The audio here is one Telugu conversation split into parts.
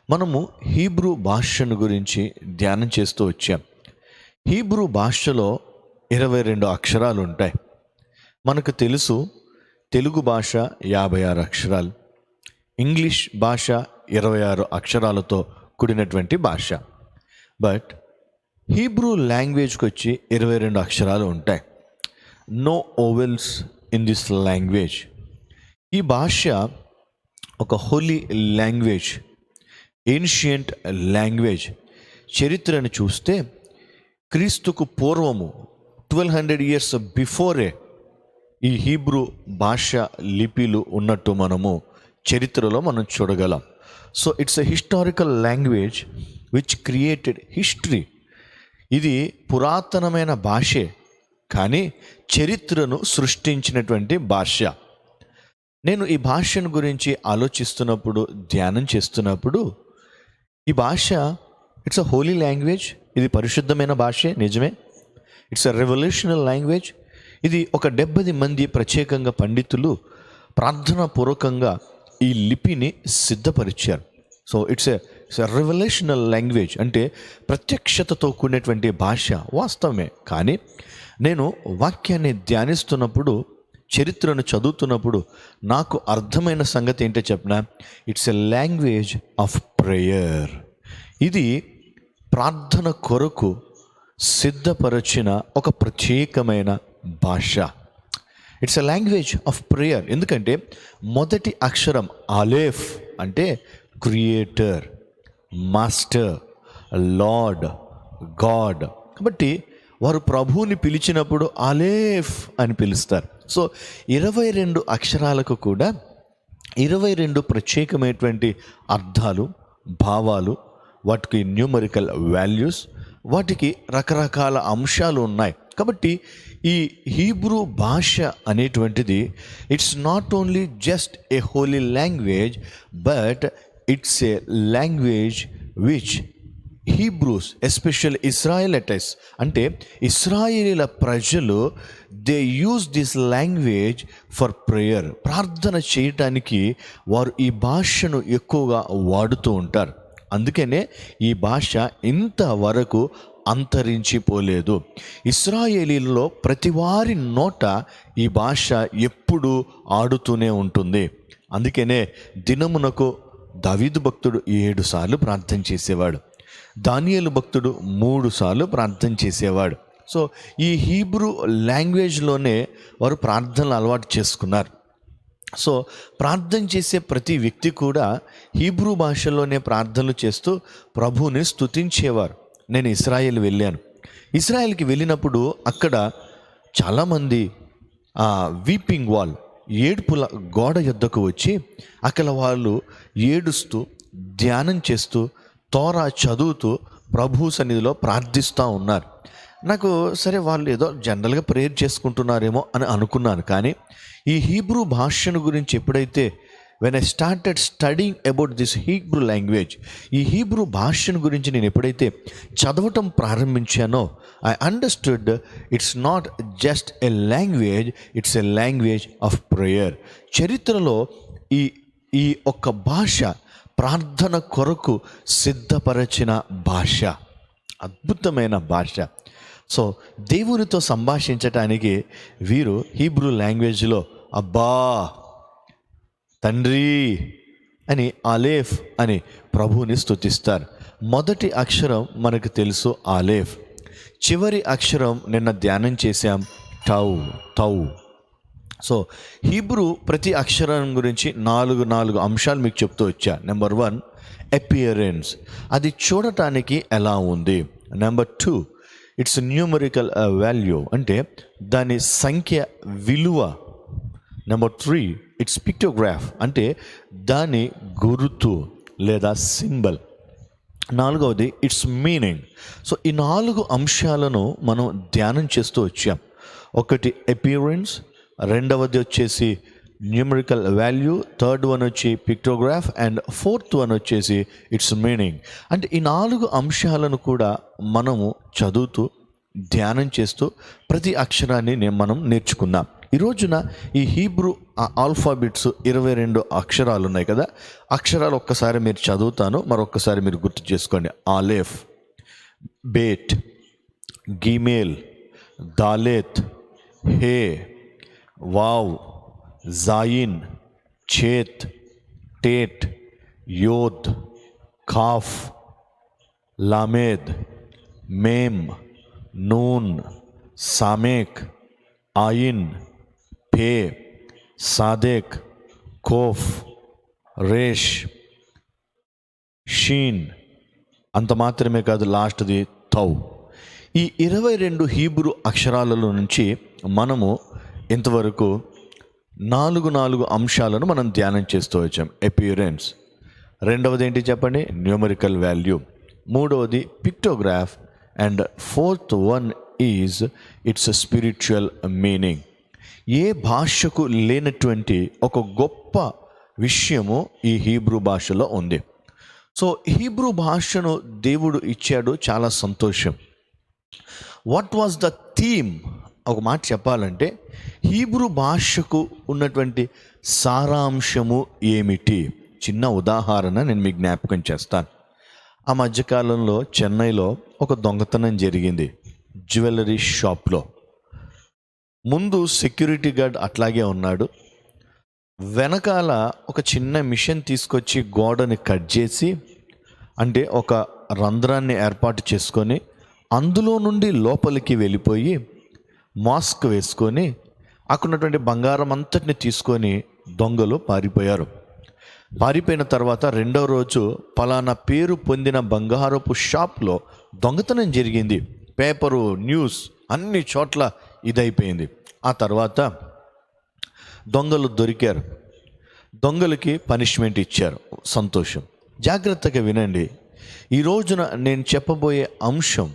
మనము హీబ్రూ భాషను గురించి ధ్యానం చేస్తూ వచ్చాం. హీబ్రూ భాషలో 22 అక్షరాలు ఉంటాయి. మనకు తెలుసు తెలుగు భాష 56 అక్షరాలు, ఇంగ్లీష్ భాష 26 అక్షరాలతో కూడినటువంటి భాష. బట్ హీబ్రూ లాంగ్వేజ్కి వచ్చి 22 అక్షరాలు ఉంటాయి. No vowels in this language. ఈ భాష ఒక హోలీ లాంగ్వేజ్, ఏన్షియంట్ లాంగ్వేజ్. చరిత్రను చూస్తే క్రీస్తుకు పూర్వము 1200 ఇయర్స్ బిఫోరే ఈ హీబ్రూ భాష లిపిలు ఉన్నట్టు మనము చరిత్రలో మనం చూడగలం. So it's a historical language which created history. ఇది పురాతనమైన భాషే, కానీ చరిత్రను సృష్టించినటువంటి భాష. నేను ఈ భాషను గురించి ఆలోచిస్తున్నప్పుడు, ధ్యానం చేస్తున్నప్పుడు, ఈ భాష ఇట్స్ అ హోలీ లాంగ్వేజ్. ఇది పరిశుద్ధమైన భాషే, నిజమే. It's a revolutional language. ఇది ఒక 70 మంది ప్రత్యేకంగా పండితులు ప్రార్థనాపూర్వకంగా ఈ లిపిని సిద్ధపరిచారు. So it's a revolutional language, అంటే ప్రత్యక్షతతో కూడినటువంటి భాష. వాస్తవమే. కానీ నేను వాక్యాన్ని ధ్యానిస్తున్నప్పుడు, చరిత్రను చదువుతున్నప్పుడు నాకు అర్థమైన సంగతి ఏంటో చెప్పినా, it's a language of prayer. ఇది ప్రార్థన కొరకు సిద్ధపరచిన ఒక ప్రత్యేకమైన భాష. It's a language of prayer. ఎందుకంటే మొదటి అక్షరం ఆలేఫ్ అంటే క్రియేటర్, మాస్టర్, లార్డ్, గాడ్. కాబట్టి వారు ప్రభువుని పిలిచినప్పుడు ఆలేఫ్ అని పిలుస్తారు. సో 22 అక్షరాలకు కూడా 22 ప్రత్యేకమైనటువంటి అర్థాలు, భావాలు, వాటికి న్యూమరికల్ వాల్యూస్, వాటికి రకరకాల అంశాలు ఉన్నాయి. కాబట్టి ఈ హీబ్రూ భాష అనేటువంటిది it's not only just a holy language, but it's a language which Hebrews, especial Israelites, అంటే ఇస్రాయేలీల ప్రజలు, they use this language for prayer. ప్రార్థన చేయటానికి వారు ఈ భాషను ఎక్కువగా వాడుతూ ఉంటారు. అందుకనే ఈ భాష ఇంతవరకు అంతరించిపోలేదు. ఇశ్రాయేలీలలో ప్రతి వారి నోట ఈ భాష ఎప్పుడూ ఆడుతూనే ఉంటుంది. అందుకనే దినమునకు దావీదు భక్తుడు 7 సార్లు ప్రార్థన చేసేవాడు. దానియేలు భక్తుడు 3 సార్లు ప్రార్థన చేసేవాడు. సో ఈ హీబ్రూ లాంగ్వేజ్లోనే వారు ప్రార్థనలు అలవాటు చేసుకున్నారు. సో ప్రార్థన చేసే ప్రతి వ్యక్తి కూడా హీబ్రూ భాషలోనే ప్రార్థనలు చేస్తూ ప్రభువుని స్తుతించేవారు. నేను ఇశ్రాయేల్ వెళ్ళాను. ఇశ్రాయేల్కి వెళ్ళినప్పుడు అక్కడ చాలామంది వీపింగ్ వాల్, ఏడుపుల గోడ యొద్దకు వచ్చి అక్కడ వాళ్ళు ఏడుస్తూ, ధ్యానం చేస్తూ, తోరా చదువుతూ ప్రభు సన్నిధిలో ప్రార్థిస్తూ ఉన్నారు. నాకు సరే వాళ్ళు ఏదో జనరల్గా ప్రేయర్ చేసుకుంటున్నారేమో అని అనుకున్నాను. కానీ ఈ హీబ్రూ భాషను గురించి ఎప్పుడైతే when I started studying about this Hebrew language, ఈ హీబ్రూ భాషను గురించి నేను ఎప్పుడైతే చదవటం ప్రారంభించానో, I understood it's not just a language, it's a language of prayer. చరిత్రలో ఈ ఒక్క భాష ప్రార్థన కొరకు సిద్ధపరచిన భాష, అద్భుతమైన భాష. సో దేవునితో సంభాషించటానికి వీరు హీబ్రూ లాంగ్వేజ్లో అబ్బా, తండ్రి అని, ఆలేఫ్ అని ప్రభువుని స్తుతిస్తారు. మొదటి అక్షరం మనకు తెలుసు ఆలేఫ్. చివరి అక్షరం నిన్న ధ్యానం చేశాం తౌ. సో హీబ్రూ ప్రతి అక్షరం గురించి 4 అంశాలు మీకు చెప్తూ వచ్చా. నెంబర్ 1 అపియరెన్స్, అది చూడటానికి ఎలా ఉంది. నెంబర్ 2 ఇట్స్ న్యూమరికల్ వాల్యూ, అంటే దాని సంఖ్య, విలువ. నెంబర్ 3 ఇట్స్ పిక్టోగ్రాఫ్, అంటే దాని గుర్తు లేదా సింబల్. 4వది ఇట్స్ మీనింగ్. సో ఈ 4 అంశాలను మనం ధ్యానం చేస్తూ వచ్చాం. ఒకటి అపియరెన్స్, రెండవది వచ్చేసి న్యూమరికల్ వాల్యూ, థర్డ్ వన్ వచ్చి పిక్టోగ్రాఫ్, అండ్ ఫోర్త్ వన్ వచ్చేసి ఇట్స్ మీనింగ్. అంటే ఈ 4 అంశాలను కూడా మనము చదువుతూ, ధ్యానం చేస్తూ ప్రతి అక్షరాన్ని మనం నేర్చుకుందాం. ఈ రోజున ఈ హీబ్రూ ఆల్ఫాబెట్స్ 22 అక్షరాలు ఉన్నాయి కదా. అక్షరాలు ఒక్కసారి మీరు చదువుతాను, మరొక్కసారి మీరు గుర్తు చేసుకోండి. ఆలేఫ్, బేట్, గిమేల్, దాలేత్, హే, వావ్, జాయిన్, చేత్, టేట్, యోద్, కాఫ్, లామేద్, మేమ్, నూన్, సామేక్, ఆయిన్, పే, సాదేక్, కోఫ్, రేష్, షీన్. అంత మాత్రమే కాదు, లాస్ట్ది తౌ. ఈ 22 హీబ్రూ అక్షరాలలో నుంచి మనము ఇంతవరకు 4 అంశాలను మనం ధ్యానం చేస్తూ వచ్చాం. అపియరెన్స్, రెండవది ఏంటి చెప్పండి, న్యూమరికల్ వాల్యూ, మూడవది pictograph, and fourth one is its spiritual meaning. ఏ భాషకు లేనటువంటి ఒక గొప్ప విషయము ఈ హీబ్రూ భాషలో ఉంది. సో హీబ్రూ భాషను దేవుడు ఇచ్చాడు, చాలా సంతోషం. What was the theme? ఒక మాట చెప్పాలంటే హీబ్రూ భాషకు ఉన్నటువంటి సారాంశము ఏమిటి? చిన్న ఉదాహరణ నేను మీకు జ్ఞాపకం చేస్తాను. ఆ మధ్యకాలంలో చెన్నైలో ఒక దొంగతనం జరిగింది, జ్యువెలరీ షాప్లో. ముందు సెక్యూరిటీ గార్డ్ అట్లాగే ఉన్నాడు, వెనకాల ఒక చిన్న మిషన్ తీసుకొచ్చి గోడని కట్ చేసి, అంటే ఒక రంధ్రాన్ని ఏర్పాటు చేసుకొని అందులో నుండి లోపలికి వెళ్ళిపోయి మాస్క్ వేసుకొని అక్కడ ఉన్నటువంటి బంగారం అంతటిని తీసుకొని దొంగలు పారిపోయారు. పారిపోయిన తర్వాత రెండవ రోజు పలానా పేరు పొందిన బంగారపు షాప్లో దొంగతనం జరిగింది. పేపరు, న్యూస్ అన్ని చోట్ల ఇదైపోయింది. ఆ తర్వాత దొంగలు దొరికారు, దొంగలకి పనిష్మెంట్ ఇచ్చారు. సంతోషం. జాగ్రత్తగా వినండి, ఈ రోజున నేను చెప్పబోయే అంశం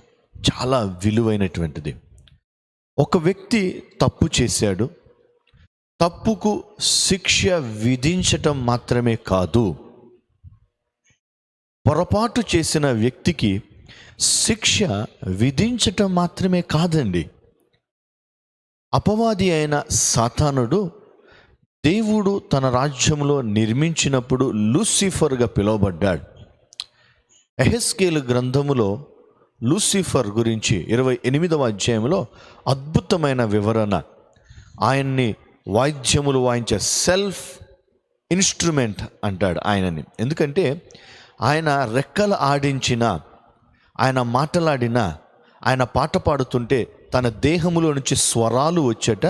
చాలా విలువైనటువంటిది. ఒక వ్యక్తి తప్పు చేశాడు, తప్పుకు శిక్ష విధించటం మాత్రమే కాదు, పొరపాటు చేసిన వ్యక్తికి శిక్ష విధించటం మాత్రమే కాదండి. అపవాది అయిన సాతానుడు దేవుడు తన రాజ్యంలో నిర్మించినప్పుడు లూసిఫర్గా పిలువబడ్డాడు. యెహెజ్కేలు గ్రంథములో లూసిఫర్ గురించి 28వ అధ్యాయంలో అద్భుతమైన వివరణ. ఆయన్ని వాయిద్యములు వాయించే సెల్ఫ్ ఇన్స్ట్రుమెంట్ అంటాడు ఆయనని. ఎందుకంటే ఆయన రెక్కలు ఆడించిన, ఆయన మాటలాడిన, ఆయన పాట పాడుతుంటే తన దేహములో నుంచి స్వరాలు వచ్చేట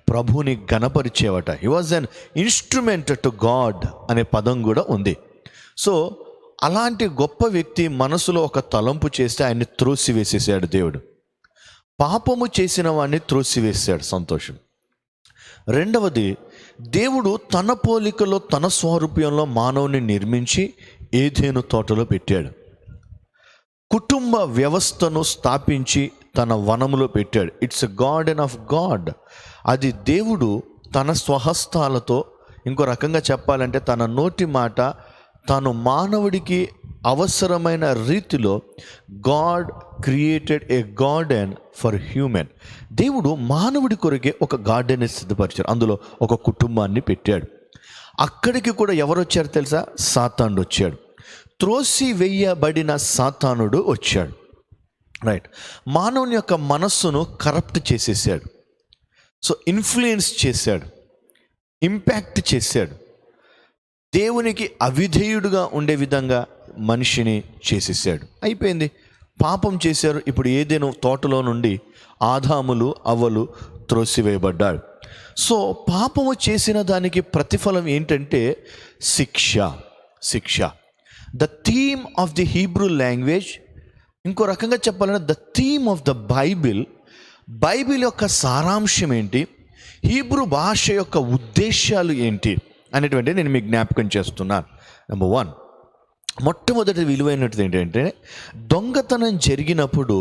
ప్రభుని గణపరిచేవట. He was an instrument to God అనే పదం కూడా ఉంది. సో అలాంటి గొప్ప వ్యక్తి మనసులో ఒక తలంపు చేస్తే ఆయన్ని త్రోసివేసేసాడు దేవుడు. పాపము చేసిన వాడిని త్రోసివేసాడు. సంతోషం. రెండవది, దేవుడు తన పోలికలో తన స్వరూపంలో మానవుని నిర్మించి ఏదెను తోటలో పెట్టాడు. కుటుంబ వ్యవస్థను స్థాపించి తన వనములో పెట్టాడు. It's a garden of God. అది దేవుడు తన స్వహస్తాలతో, ఇంకో రకంగా చెప్పాలంటే తన నోటి మాట, తాను మానవుడికి అవసరమైన రీతిలో God created a garden for human. దేవుడు మానవుడి కొరకే ఒక గార్డెన్ సిద్ధపరిచాడు, అందులో ఒక కుటుంబాన్ని పెట్టాడు. అక్కడికి కూడా ఎవరు వచ్చారు తెలుసా? సాతానుడు వచ్చాడు. త్రోసి వేయబడిన సాతానుడు వచ్చాడు. రైట్. మానవుని యొక్క మనస్సును కరప్ట్ చేసేసాడు. సో ఇన్ఫ్లుయెన్స్ చేశాడు, ఇంపాక్ట్ చేశాడు. దేవునికి అవిధేయుడుగా ఉండే విధంగా మనిషిని చేసేసాడు. అయిపోయింది, పాపం చేశారు. ఇప్పుడు ఏదైనా తోటలో నుండి ఆదాములు అవ్వలు త్రోసివేయబడ్డాడు. సో పాపము చేసిన దానికి ప్రతిఫలం ఏంటంటే శిక్ష. శిక్ష. The theme of the Hebrew language, ఇంకో రకంగా చెప్పాలంటే the theme of the Bible యొక్క సారాంశం ఏంటి, హీబ్రూ భాష యొక్క ఉద్దేశాలు ఏంటి అనేటువంటి నేను మీకు జ్ఞాపకం చేస్తున్నాను. నెంబర్ 1, మొట్టమొదటి విలువైనది ఏంటంటే, దొంగతనం జరిగినప్పుడు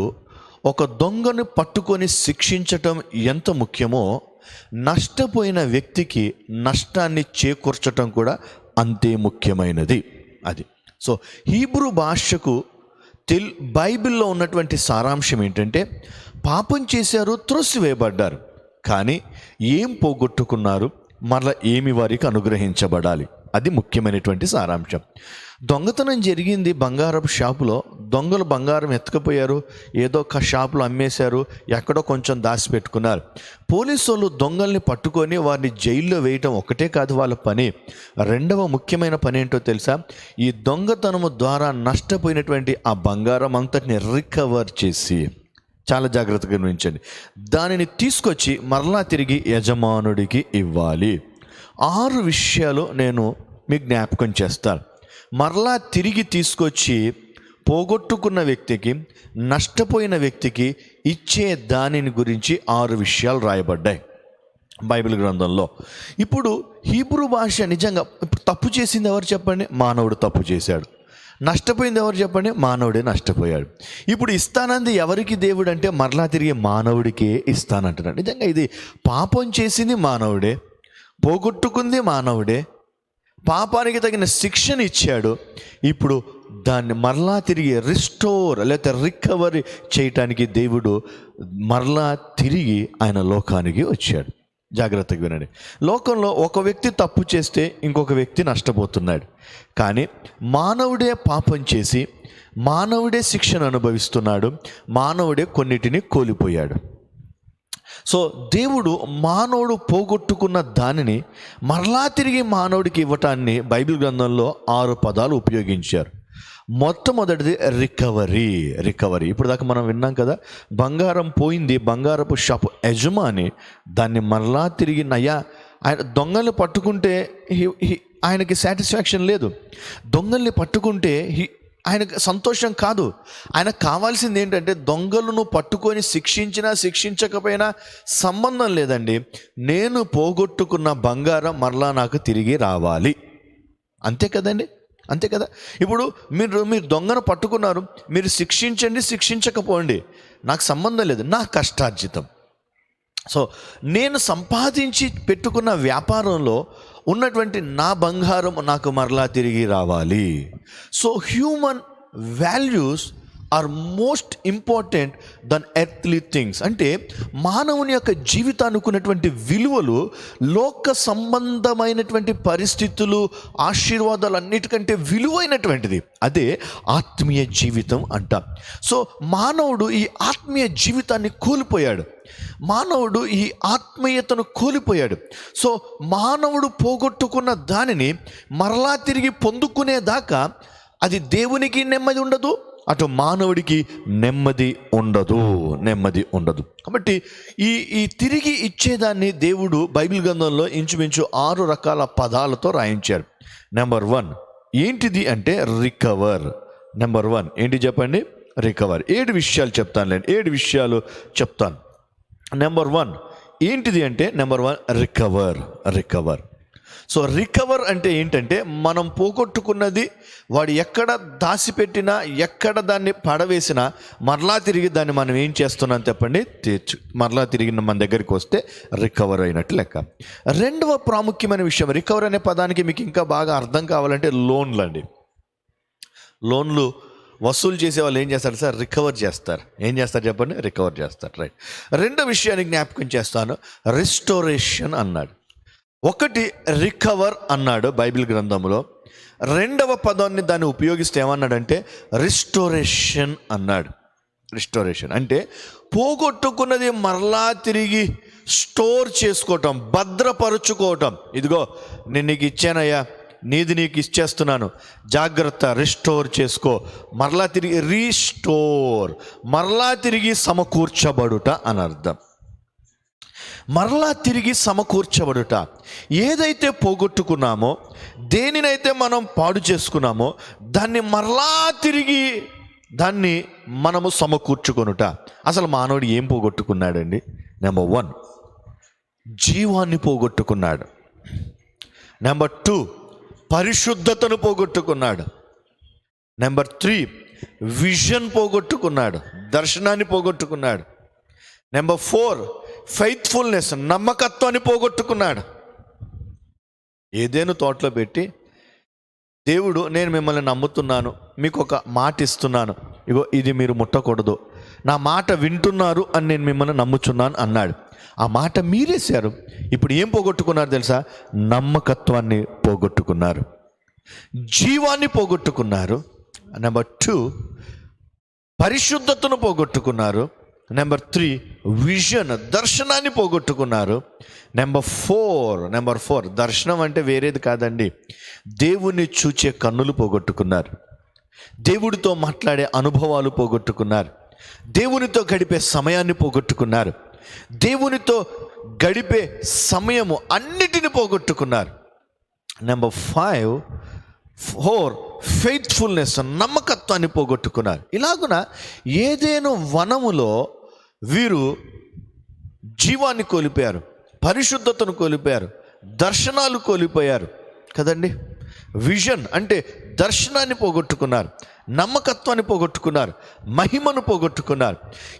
ఒక దొంగను పట్టుకొని శిక్షించటం ఎంత ముఖ్యమో, నష్టపోయిన వ్యక్తికి నష్టాన్ని చేకూర్చటం కూడా అంతే ముఖ్యమైనది. అది. సో హీబ్రూ భాషకు బైబిల్లో ఉన్నటువంటి సారాంశం ఏంటంటే, పాపం చేశారు, త్రోసివేయబడ్డారు. కానీ ఏం పోగొట్టుకున్నారు, మరలా ఏమి వారికి అనుగ్రహించబడాలి, అది ముఖ్యమైనటువంటి సారాంశం. దొంగతనం జరిగింది బంగారపు షాపులో. దొంగలు బంగారం ఎత్తుకుపోయారు, ఏదో ఒక షాపులో అమ్మేశారు, ఎక్కడో కొంచెం దాచిపెట్టుకున్నారు. పోలీసు వాళ్ళు దొంగల్ని పట్టుకొని వారిని జైల్లో వేయటం ఒకటే కాదు వాళ్ళ పని. రెండవ ముఖ్యమైన పని ఏంటో తెలుసా? ఈ దొంగతనము ద్వారా నష్టపోయినటువంటి ఆ బంగారం అంతటిని రికవర్ చేసి, చాలా జాగ్రత్తగా గమనించండి, దానిని తీసుకొచ్చి మరలా తిరిగి యజమానుడికి ఇవ్వాలి. 6 విషయాలు నేను మీకు జ్ఞాపకం చేస్తాను. మరలా తిరిగి తీసుకొచ్చి పోగొట్టుకున్న వ్యక్తికి, నష్టపోయిన వ్యక్తికి ఇచ్చే దానిని గురించి 6 విషయాలు రాయబడ్డాయి బైబిల్ గ్రంథంలో. ఇప్పుడు హీబ్రూ భాష నిజంగా, ఇప్పుడు తప్పు చేసింది ఎవరు చెప్పండి? మానవుడు తప్పు చేశాడు. నష్టపోయింది ఎవరు చెప్పండి? మానవుడే నష్టపోయాడు. ఇప్పుడు ఇస్తానంది ఎవరికి దేవుడు అంటే మరలా తిరిగి మానవుడికే ఇస్తానంటున్నాడు. నిజంగా ఇది పాపం చేసింది మానవుడే, పోగొట్టుకుంది మానవుడే, పాపానికి తగిన శిక్షణ ఇచ్చాడు. ఇప్పుడు దాన్ని మరలా తిరిగి రిస్టోర్ లేకపోతే రికవరీ చేయటానికి దేవుడు మరలా తిరిగి ఆయన లోకానికి వచ్చాడు. జాగ్రత్తగా వినండి. లోకంలో ఒక వ్యక్తి తప్పు చేస్తే ఇంకొక వ్యక్తి నష్టపోతున్నాడు. కానీ మానవుడే పాపం చేసి మానవుడే శిక్షను అనుభవిస్తున్నాడు, మానవుడే కొన్నిటిని కోల్పోయాడు. సో దేవుడు మానవుడు పోగొట్టుకున్న దానిని మరలా తిరిగి మానవుడికి ఇవ్వటాన్ని బైబిల్ గ్రంథంలో 6 పదాలు ఉపయోగించారు. మొట్టమొదటిది రికవరీ. ఇప్పుడు దాకా మనం విన్నాం కదా, బంగారం పోయింది, బంగారపు షాపు యజమాని దాన్ని మరలా తిరిగి ఆయన దొంగల్ని పట్టుకుంటే ఆయనకి సాటిస్ఫాక్షన్ లేదు. దొంగల్ని పట్టుకుంటే ఆయనకు సంతోషం కాదు. ఆయనకు కావాల్సింది ఏంటంటే దొంగలను పట్టుకొని శిక్షించినా శిక్షించకపోయినా సంబంధం లేదండి, నేను పోగొట్టుకున్న బంగారం మరలా నాకు తిరిగి రావాలి. అంతే కదండి, అంతే కదా. ఇప్పుడు మీరు దొంగను పట్టుకున్నారు, మీరు శిక్షించండి శిక్షించకపోండి, నాకు సంబంధం లేదు, నా కష్టార్జితం. సో నేను సంపాదించి పెట్టుకున్న వ్యాపారంలో ఉన్నటువంటి నా బంగారం నాకు మరలా తిరిగి రావాలి. So human values are most important than earthly things. అంటే మానవుని యొక్క జీవితానికి ఉన్నటువంటి విలువలు లోక సంబంధమైనటువంటి పరిస్థితులు, ఆశీర్వాదాలు అన్నిటికంటే విలువైనటువంటిది అదే ఆత్మీయ జీవితం అంట. సో మానవుడు ఈ ఆత్మీయ జీవితాన్ని కోల్పోయాడు, మానవుడు ఈ ఆత్మీయతను కోల్పోయాడు. సో మానవుడు పోగొట్టుకున్న దానిని మరలా తిరిగి పొందుకునేదాకా అది దేవునికి నెమ్మది ఉండదు, అటు మానవుడికి నెమ్మది ఉండదు. కాబట్టి ఈ తిరిగి ఇచ్చేదాన్ని దేవుడు బైబిల్ గ్రంథంలో ఇంచుమించు 6 రకాల పదాలతో రాయించారు. నెంబర్ 1 ఏంటిది అంటే రికవర్. నెంబర్ 1 ఏంటి చెప్పండి? రికవర్. 7 విషయాలు చెప్తానులేండి, 7 విషయాలు చెప్తాను. నెంబర్ 1 ఏంటిది అంటే నెంబర్ 1 రికవర్. సో రికవర్ అంటే ఏంటంటే మనం పోగొట్టుకున్నది వాడు ఎక్కడ దాచిపెట్టినా, ఎక్కడ దాన్ని పడవేసినా మరలా తిరిగి దాన్ని మనం ఏం చేస్తున్నాం చెప్పండి? మరలా తిరిగి మన దగ్గరికి వస్తే రికవర్ అయినట్టు లెక్క. రెండవ ప్రాముఖ్యమైన విషయం, రికవర్ అనే పదానికి మీకు ఇంకా బాగా అర్థం కావాలంటే లోన్లు అండి. లోన్లు వసూలు చేసే వాళ్ళు ఏం చేస్తారు సార్? రికవర్ చేస్తారు. ఏం చేస్తారు చెప్పండి? రికవర్ చేస్తారు. రైట్. రెండో విషయాన్ని జ్ఞాపకం చేస్తాను, రిస్టోరేషన్ అన్నాడు. ఒకటి రికవర్ అన్నాడు బైబిల్ గ్రంథంలో, రెండవ పదాన్ని దాన్ని ఉపయోగిస్తే ఏమన్నాడంటే రిస్టోరేషన్ అన్నాడు. రిస్టోరేషన్ అంటే పోగొట్టుకున్నది మరలా తిరిగి స్టోర్ చేసుకోవటం, భద్రపరుచుకోవటం. ఇదిగో నేను నీకు ఇచ్చానయ్యా, నీది నీకు ఇచ్చేస్తున్నాను, జాగ్రత్త, రిస్టోర్ చేసుకో. మరలా తిరిగి రీస్టోర్, మరలా తిరిగి సమకూర్చబడుట అని అర్థం. మరలా తిరిగి సమకూర్చబడుట. ఏదైతే పోగొట్టుకున్నామో, దేనినైతే మనం పాడు చేసుకున్నామో దాన్ని మరలా తిరిగి దాన్ని మనము సమకూర్చుకొనుట. అసలు మానవుడు ఏం పోగొట్టుకున్నాడండి? నెంబర్ 1 జీవాన్ని పోగొట్టుకున్నాడు. నెంబర్ 2 పరిశుద్ధతను పోగొట్టుకున్నాడు. నెంబర్ 3 విజన్ పోగొట్టుకున్నాడు, దర్శనాన్ని పోగొట్టుకున్నాడు. నెంబర్ 4 ఫెయిత్ఫుల్నెస్, నమ్మకత్వాన్ని పోగొట్టుకున్నాడు. ఏదేను తోటలో పెట్టి దేవుడు నేను మిమ్మల్ని నమ్ముతున్నాను, మీకు ఒక మాట ఇస్తున్నాను, ఇగో ఇది మీరు ముట్టకూడదు, నా మాట వింటున్నారు అని నేను మిమ్మల్ని నమ్ముచున్నాను అన్నాడు. ఆ మాట మీరేశారు. ఇప్పుడు ఏం పోగొట్టుకున్నారు తెలుసా? నమ్మకత్వాన్ని పోగొట్టుకున్నారు, జీవాన్ని పోగొట్టుకున్నారు. నెంబర్ 2, పరిశుద్ధతను పోగొట్టుకున్నారు. నెంబర్ 3, విజన్, దర్శనాన్ని పోగొట్టుకున్నారు. నెంబర్ 4, దర్శనం అంటే వేరేది కాదండి, దేవుణ్ణి చూచే కన్నులు పోగొట్టుకున్నారు, దేవుడితో మాట్లాడే అనుభవాలు పోగొట్టుకున్నారు, దేవునితో గడిపే సమయాన్ని పోగొట్టుకున్నారు, దేవునితో గడిపే సమయము అన్నిటిని పోగొట్టుకున్నారు. నెంబర్ 4, ఫెయిత్ఫుల్నెస్, నమ్మకత్వాన్ని పోగొట్టుకున్నారు. ఇలాగున ఏదేను వనములో వీరు జీవాన్ని కోల్పోయారు, పరిశుద్ధతను కోల్పోయారు, దర్శనాలు కోల్పోయారు కదండి. విజన్ అంటే దర్శనాన్ని పోగొట్టుకున్నారు, నమ్మకత్వాన్ని పోగొట్టుకున్నారు, మహిమను పోగొట్టుకున్నారు.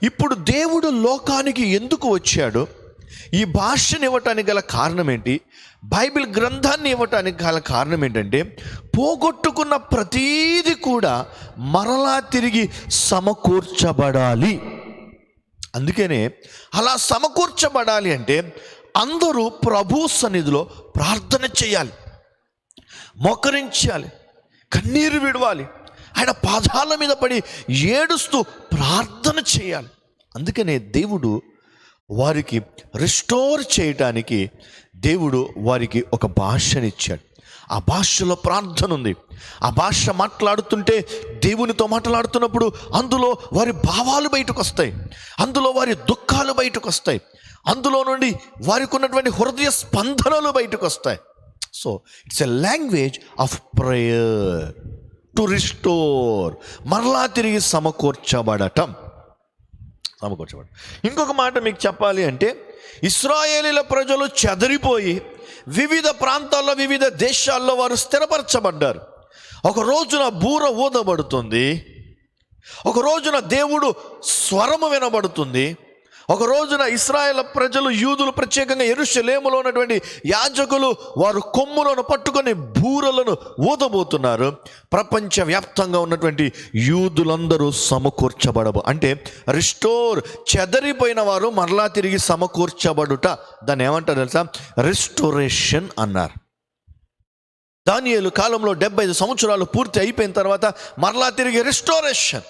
ఇప్పుడు దేవుడు లోకానికి ఎందుకు వచ్చాడు? ఈ భాషను ఇవ్వటానికి గల కారణం ఏంటి? బైబిల్ గ్రంథాన్ని ఇవ్వటానికి గల కారణం ఏంటంటే, పోగొట్టుకున్న ప్రతీది కూడా మరలా తిరిగి సమకూర్చబడాలి. అందుకనే అలా సమకూర్చబడాలి అంటే అందరూ ప్రభు సన్నిధిలో ప్రార్థన చేయాలి, మోకరించాలి, కన్నీరు విడవాలి, ఆయన పాదాల మీద పడి ఏడుస్తూ ప్రార్థన చేయాలి. అందుకనే దేవుడు వారికి రిస్టోర్ చేయటానికి దేవుడు వారికి ఒక భాషనిచ్చాడు. ఆ భాషలో ప్రార్థన ఉంది. ఆ భాష మాట్లాడుతుంటే, దేవునితో మాట్లాడుతున్నప్పుడు అందులో వారి భావాలు బయటకు వస్తాయి, అందులో వారి దుఃఖాలు బయటకు వస్తాయి, అందులో నుండి వారికి ఉన్నటువంటి హృదయ స్పందనలు బయటకు వస్తాయి. So it's a language of prayer to restore, మరలా తిరిగి సమకూర్చబడటం. ఇంకొక మాట మీకు చెప్పాలి అంటే, ఇశ్రాయేలీల ప్రజలు చెదరిపోయి వివిధ ప్రాంతాల్లో, వివిధ దేశాల్లో వారు స్థిరపరచబడ్డారు. ఒక రోజున బూర ఊదబడుతుంది, ఒక రోజున దేవుడు స్వరము వినబడుతుంది, ఒక రోజున ఇశ్రాయేల్ ప్రజలు, యూదులు, ప్రత్యేకంగా యెరూషలేములో ఉన్నటువంటి యాజకులు వారు కొమ్ములను పట్టుకొని బూరలను ఊదబోతున్నారు. ప్రపంచవ్యాప్తంగా ఉన్నటువంటి యూదులందరూ అంటే రిస్టోర్, చెదరిపోయిన వారు మరలా తిరిగి సమకూర్చబడుట. దాన్ని ఏమంటారు తెలుసా? రిస్టోరేషన్ అన్నారు. దానియేలు కాలంలో 75 సంవత్సరాలు పూర్తి అయిపోయిన తర్వాత మరలా తిరిగి రిస్టోరేషన్.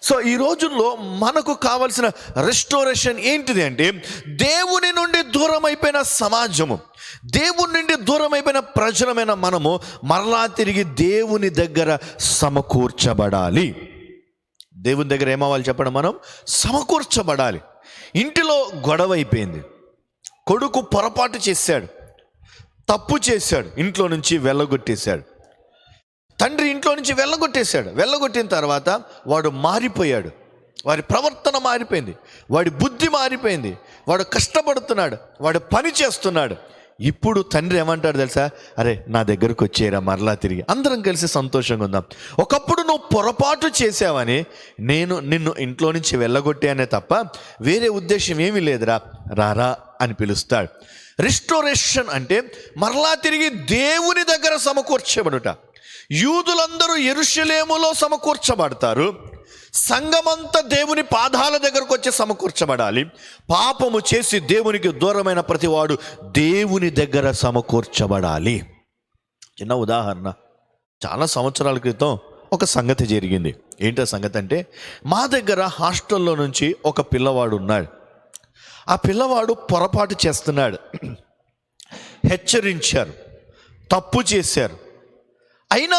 సో ఈ రోజుల్లో మనకు కావలసిన రెస్టోరేషన్ ఏంటిది అంటే, దేవుని నుండి దూరం అయిపోయిన సమాజము, దేవుని నుండి దూరం అయిపోయిన ప్రజలమైన మనము మరలా తిరిగి దేవుని దగ్గర సమకూర్చబడాలి. దేవుని దగ్గర ఏమవ్వాలి చెప్పండి? మనం సమకూర్చబడాలి. ఇంటిలో గొడవ అయిపోయింది, కొడుకు పొరపాటు చేశాడు, తప్పు చేశాడు, ఇంట్లో నుంచి వెళ్ళగొట్టేశాడు. తండ్రి ఇంట్లో నుంచి వెళ్ళగొట్టిన తర్వాత వాడు మారిపోయాడు, వాడి ప్రవర్తన మారిపోయింది, వాడి బుద్ధి మారిపోయింది, వాడు కష్టపడుతున్నాడు, వాడు పని చేస్తున్నాడు. ఇప్పుడు తండ్రి ఏమంటాడు తెలుసా? అరే నా దగ్గరకు వచ్చేయరా, మరలా తిరిగి అందరం కలిసి సంతోషంగా ఉందాం. ఒకప్పుడు నువ్వు పొరపాటు చేసావని నేను నిన్ను ఇంట్లో నుంచి వెళ్ళగొట్టానే తప్ప వేరే ఉద్దేశం ఏమీ లేదురా, రారా అని పిలుస్తాడు. రిస్టోరేషన్ అంటే మరలా తిరిగి దేవుని దగ్గర సమకూర్చబడుట. యూదులందరూ యెరూషలేములో సమకూర్చబడతారు, సంఘమంతా దేవుని పాదాల దగ్గరకు వచ్చి సమకూర్చబడాలి. పాపము చేసి దేవునికి దూరమైన ప్రతివాడు దేవుని దగ్గర సమకూర్చబడాలి. చిన్న ఉదాహరణ, చాలా సంవత్సరాల క్రితం ఒక సంగతి జరిగింది. ఏంటో సంగతి అంటే, మా దగ్గర హాస్టల్లో నుంచి ఒక పిల్లవాడు ఉన్నాడు. ఆ పిల్లవాడు పొరపాటు చేస్తున్నాడు, హెచ్చరించారు, తప్పు చేశారు. అయినా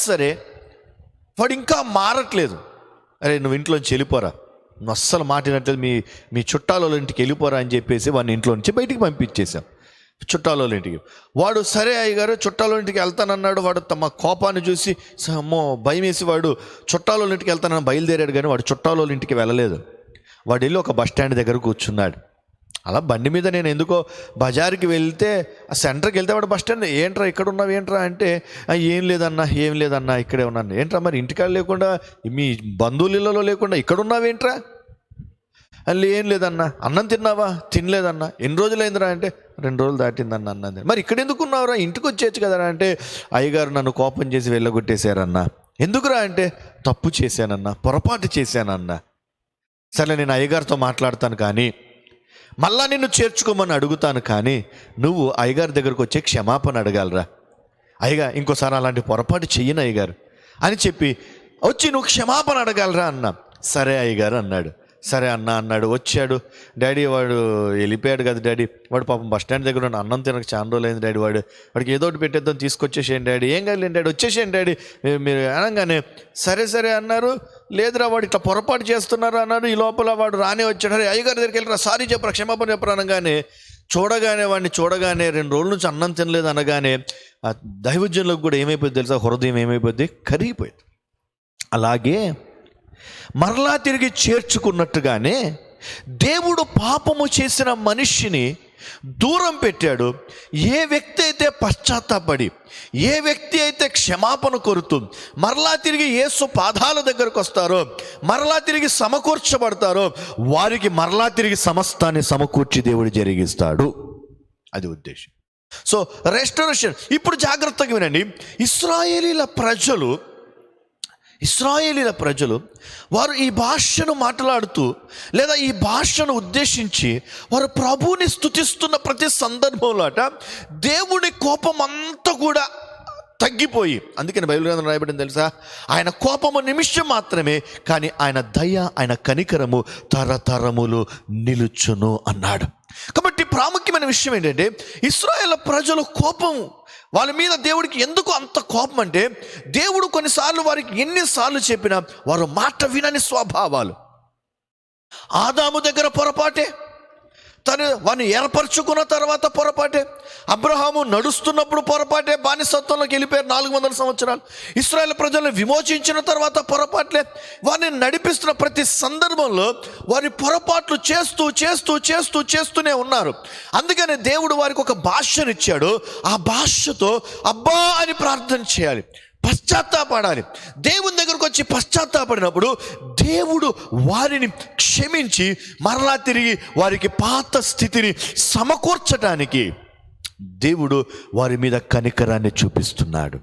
సరే వాడు ఇంకా మారట్లేదు. అరే నువ్వు ఇంట్లోంచి వెళ్ళిపోరా, నువ్వు అస్సలు మాటినట్లేదు, మీ చుట్టాల ఇంటికి వెళ్ళిపోరా అని చెప్పేసి వాడిని ఇంట్లో నుంచి బయటికి పంపించేశాం. చుట్టాల ఇంటికి వాడు సరే అయ్యగారు చుట్టాల ఇంటికి వెళ్తానన్నాడు. వాడు తమ కోపాన్ని చూసి అమ్మో భయం వేసి వాడు చుట్టాల ఇంటికి వెళ్తానని బయలుదేరాడు. కానీ వాడు చుట్టాల ఇంటికి వెళ్ళలేదు. వాడు వెళ్ళి ఒక బస్ స్టాండ్ దగ్గర కూర్చున్నాడు. అలా బండి మీద నేను ఎందుకో బజార్కి వెళ్తే, ఆ సెంటర్కి వెళ్తే వాడు బస్ స్టాండ్, ఏంట్రా ఇక్కడ ఉన్నావు ఏంట్రా అంటే, ఏం లేదన్నా ఇక్కడే ఉన్నాను. ఏంట్రా మరి ఇంటికాడ లేకుండా, మీ బంధువులలో లేకుండా ఇక్కడ ఉన్నావేంట్రా? అల్లి ఏం లేదన్నా. అన్నం తిన్నావా? తినలేదన్నా. ఎన్ని రోజులైందిరా అంటే 2 రోజులు దాటిందన్న అన్నది. మరి ఇక్కడ ఎందుకు ఉన్నావురా, ఇంటికి వచ్చేయచ్చు కదరా అంటే, అయ్యగారు నన్ను కోపం చేసి వెళ్ళగొట్టేశారన్నా. ఎందుకురా అంటే, తప్పు చేశానన్నా, పొరపాటు చేశానన్నా. సరే నేను అయ్యగారితో మాట్లాడతాను, కానీ మళ్ళా నిన్ను చేర్చుకోమని అడుగుతాను, కానీ నువ్వు అయ్యగారి దగ్గరకు వచ్చే క్షమాపణ అడగాలరా. అయ్యగా ఇంకోసారి అలాంటి పొరపాటు చెయ్యను అయ్యగారు అని చెప్పి వచ్చి నువ్వు క్షమాపణ అడగాలరా అన్నా. సరే అయ్యగారు అన్నాడు. సరే అన్న అన్నాడు. వచ్చాడు. డాడీ వాడు వెళ్ళిపోయాడు కదా డాడీ, వాడు పాపం బస్ స్టాండ్ దగ్గర ఉన్న అన్నం తినక చాలా రోజులైంది డాడీ, వాడికి ఏదో ఒకటి పెట్టేద్దాం, తీసుకొచ్చేసేయండి డాడీ. ఏం కాదు డాడీ, వచ్చేసేయండి డాడీ మీరు అనగానే సరే సరే అన్నారు. లేదురా వాడు ఇట్లా పొరపాటు చేస్తున్నారు అన్నారు. ఈ లోపల వాడు రానే వచ్చాడు. అయ్యగారి దగ్గరికి వెళ్ళరా, సారీ చెప్పరా, క్షమాపణ చెప్పరా అనగానే వాడిని చూడగానే 2 రోజుల నుంచి అన్నం తినలేదు అనగానే ఆ దైవజనులకు కూడా ఏమైపోయింది తెలుసా, హృదయం ఏమైపోద్ది, కరిగిపోయింది. అలాగే మరలా తిరిగి చేర్చుకున్నట్టుగానే దేవుడు పాపము చేసిన మనిషిని దూరం పెట్టాడు. ఏ వ్యక్తి అయితే పశ్చాత్తాపడి, ఏ వ్యక్తి అయితే క్షమాపణ కోరుతూ మరలా తిరిగి యేసు పాదాల దగ్గరకు వస్తారో, మరలా తిరిగి సమకూర్చబడతారో, వారికి మరలా తిరిగి సమస్తాన్ని సమకూర్చి దేవుడు జరిగిస్తాడు. అది ఉద్దేశం. So restoration. ఇప్పుడు జాగ్రత్తగా వినండి. ఇశ్రాయేలీల ప్రజలు వారు ఈ భాషను మాట్లాడుతూ లేదా ఈ భాషను ఉద్దేశించి వారు ప్రభువుని స్తుతిస్తున్న ప్రతి సందర్భంలో దేవుని కోపం అంతా కూడా తగ్గిపోయి, అందుకని బైబిల్ గ్రంథంలో రాయబడింది తెలుసా, ఆయన కోపము నిమిషం మాత్రమే, కానీ ఆయన దయ, ఆయన కనికరము తరతరములు నిలుచును అన్నాడు. కాబట్టి ప్రాముఖ్యమైన విషయం ఏంటంటే, ఇశ్రాయేలు ప్రజల కోపం, వాళ్ళ మీద దేవుడికి ఎందుకు అంత కోపం అంటే, దేవుడు కొన్నిసార్లు వారికి ఎన్నిసార్లు చెప్పినా వారు మాట వినని స్వభావాలు. ఆదాము దగ్గర పొరపాటే, వాడిని ఏర్పరచుకున్న తర్వాత పొరపాటే, అబ్రహాము నడుస్తున్నప్పుడు పొరపాటే, బానిసత్వంలోకి వెళ్ళిపోయారు 400 సంవత్సరాలు. ఇశ్రాయేలు ప్రజలను విమోచించిన తర్వాత పొరపాట్లే. వారిని నడిపిస్తున్న ప్రతి సందర్భంలో వారి పొరపాట్లు చేస్తూనే ఉన్నారు. అందుకనే దేవుడు వారికి ఒక భాషనిచ్చాడు. ఆ భాషతో అబ్బా అని ప్రార్థన చేయాలి, పశ్చాత్తాపడాలి. దేవుని దగ్గరకు వచ్చి పశ్చాత్తాపడినప్పుడు దేవుడు వారిని క్షమించి మరలా తిరిగి వారికి పాత స్థితిని సమకూర్చడానికి దేవుడు వారి మీద కనికరాన్ని చూపిస్తున్నాడు.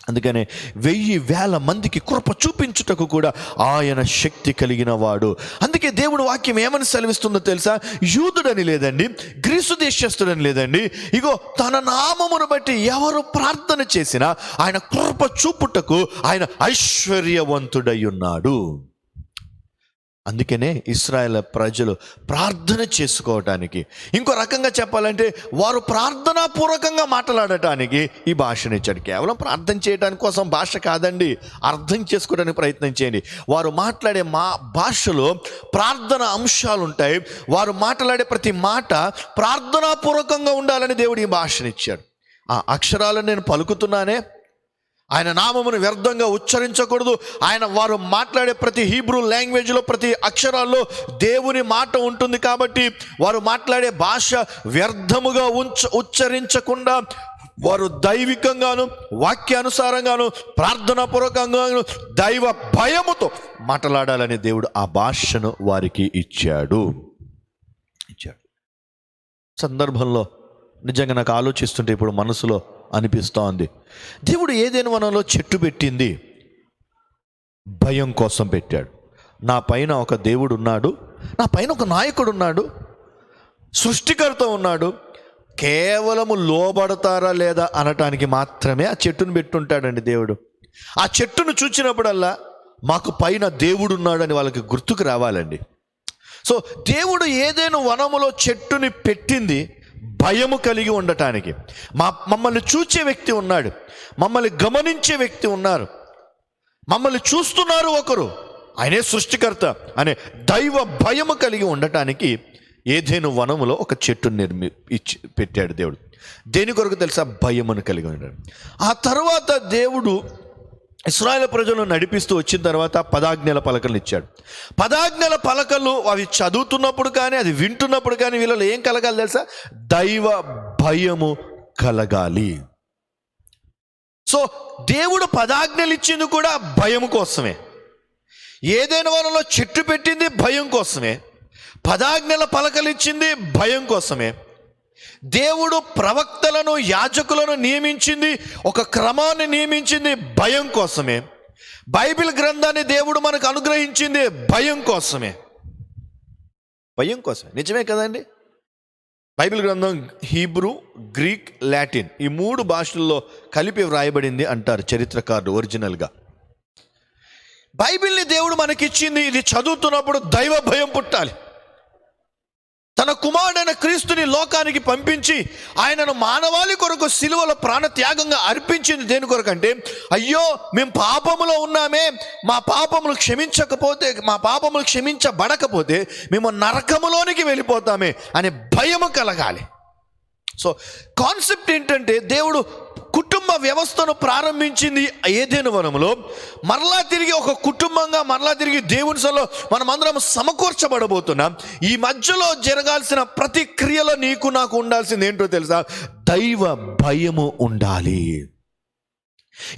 అందుకనే 1000 మందికి కృప చూపించుటకు కూడా ఆయన శక్తి కలిగిన వాడు. అందుకే దేవుడు వాక్యం ఏమని సెలవిస్తుందో తెలుసా, యూదుడని లేదండి, గ్రీసు దేశస్థుడని లేదండి, ఇగో తన నామమును బట్టి ఎవరు ప్రార్థన చేసినా ఆయన కృప చూపుటకు ఆయన ఐశ్వర్యవంతుడై ఉన్నాడు. అందుకనే ఇశ్రాయేలు ప్రజలు ప్రార్థన చేసుకోవటానికి, ఇంకో రకంగా చెప్పాలంటే వారు ప్రార్థనాపూర్వకంగా మాట్లాడటానికి ఈ భాషనిచ్చాడు. కేవలం ప్రార్థన చేయడానికి కోసం భాష కాదండి, అర్థం చేసుకోవడానికి ప్రయత్నం చేయండి. వారు మాట్లాడే భాషలో ప్రార్థన అంశాలు ఉంటాయి. వారు మాట్లాడే ప్రతి మాట ప్రార్థనాపూర్వకంగా ఉండాలని దేవుడు ఈ భాషనిచ్చాడు. ఆ అక్షరాలను నేను పలుకుతున్నానే, ఆయన నామమును వ్యర్థంగా ఉచ్చరించకూడదు. వారు మాట్లాడే ప్రతి హీబ్రూ లాంగ్వేజ్లో ప్రతి అక్షరాల్లో దేవుని మాట ఉంటుంది. కాబట్టి వారు మాట్లాడే భాష వ్యర్థముగా ఉచ్చరించకుండా వారు దైవికంగాను, వాక్యానుసారంగాను, ప్రార్థనాపూర్వకంగాను, దైవ భయముతో మాట్లాడాలని దేవుడు ఆ భాషను వారికి ఇచ్చాడు. సందర్భంలో నిజంగా నాకు ఆలోచిస్తుంటే ఇప్పుడు మనసులో అనిపిస్తోంది, దేవుడు ఏదైనా వనంలో చెట్టు పెట్టింది భయం కోసం పెట్టాడు. నా పైన ఒక దేవుడు ఉన్నాడు, నా పైన ఒక నాయకుడు ఉన్నాడు, సృష్టికర్త ఉన్నాడు, కేవలము లోబడతారా లేదా అనటానికి మాత్రమే ఆ చెట్టును పెట్టుంటాడండి దేవుడు. ఆ చెట్టును చూచినప్పుడల్లా మాకు పైన దేవుడు ఉన్నాడని వాళ్ళకి గుర్తుకు రావాలండి. సో దేవుడు ఏదైనా వనములో చెట్టుని పెట్టింది భయము కలిగి ఉండటానికి. మమ్మల్ని చూచే వ్యక్తి ఉన్నాడు, మమ్మల్ని గమనించే వ్యక్తి ఉన్నారు, మమ్మల్ని చూస్తున్నారు ఒకరు, ఆయనే సృష్టికర్త అనే దైవ భయము కలిగి ఉండటానికి ఏదైనా వనములో ఒక చెట్టును పెట్టాడు దేవుడు. దేని కొరకు తెలుసా, భయమును కలిగి ఉన్నాడు. ఆ తర్వాత దేవుడు ఇశ్రాయేలు ప్రజలను నడిపిస్తూ వచ్చిన తర్వాత 10 ఆజ్ఞల పలకలు ఇచ్చాడు. 10 ఆజ్ఞల పలకలు అవి చదువుతున్నప్పుడు కానీ అది వింటున్నప్పుడు కానీ వీళ్ళలో ఏం కలగాలి తెలుసా, దైవ భయము కలగాలి. సో దేవుడు 10 ఆజ్ఞలు ఇచ్చింది కూడా భయం కోసమే. ఏదైనా వాళ్ళలో చెట్టు పెట్టింది భయం కోసమే. 10 ఆజ్ఞల పలకలు ఇచ్చింది భయం కోసమే. దేవుడు ప్రవక్తలను, యాజకులను నియమించింది, ఒక క్రమాన్ని నియమించింది భయం కోసమే. బైబిల్ గ్రంథాన్ని దేవుడు మనకు అనుగ్రహించింది భయం కోసమే. భయం కోసం. నిజమే కదండి. బైబిల్ గ్రంథం హీబ్రూ, గ్రీక్, లాటిన్ ఈ 3 భాషల్లో కలిపి వ్రాయబడింది అంటారు చరిత్రకారులు ఒరిజినల్గా. బైబిల్ని దేవుడు మనకిచ్చింది, ఇది చదువుతున్నప్పుడు దైవ భయం పుట్టాలి. తన కుమారుడైన క్రీస్తుని లోకానికి పంపించి ఆయనను మానవాళి కొరకు సిలువలో ప్రాణత్యాగంగా అర్పించింది దేని కొరకంటే, అయ్యో మేము పాపములో ఉన్నామే, మా పాపములు క్షమించకపోతే, మా పాపములు క్షమించబడకపోతే మేము నరకములోనికి వెళ్ళిపోతామే అనే భయము కలగాలి. సో కాన్సెప్ట్ ఏంటంటే, దేవుడు కుటుంబ వ్యవస్థను ప్రారంభించింది ఏదెను వనములో. మరలా తిరిగి ఒక కుటుంబంగా మరలా తిరిగి దేవుని సన్నిధిలో మనమందరం సమకూర్చబడబోతున్నాం. ఈ మధ్యలో జరగాల్సిన ప్రతి క్రియలో నీకు నాకు ఉండాల్సింది ఏంటో తెలుసా? దైవ భయము ఉండాలి.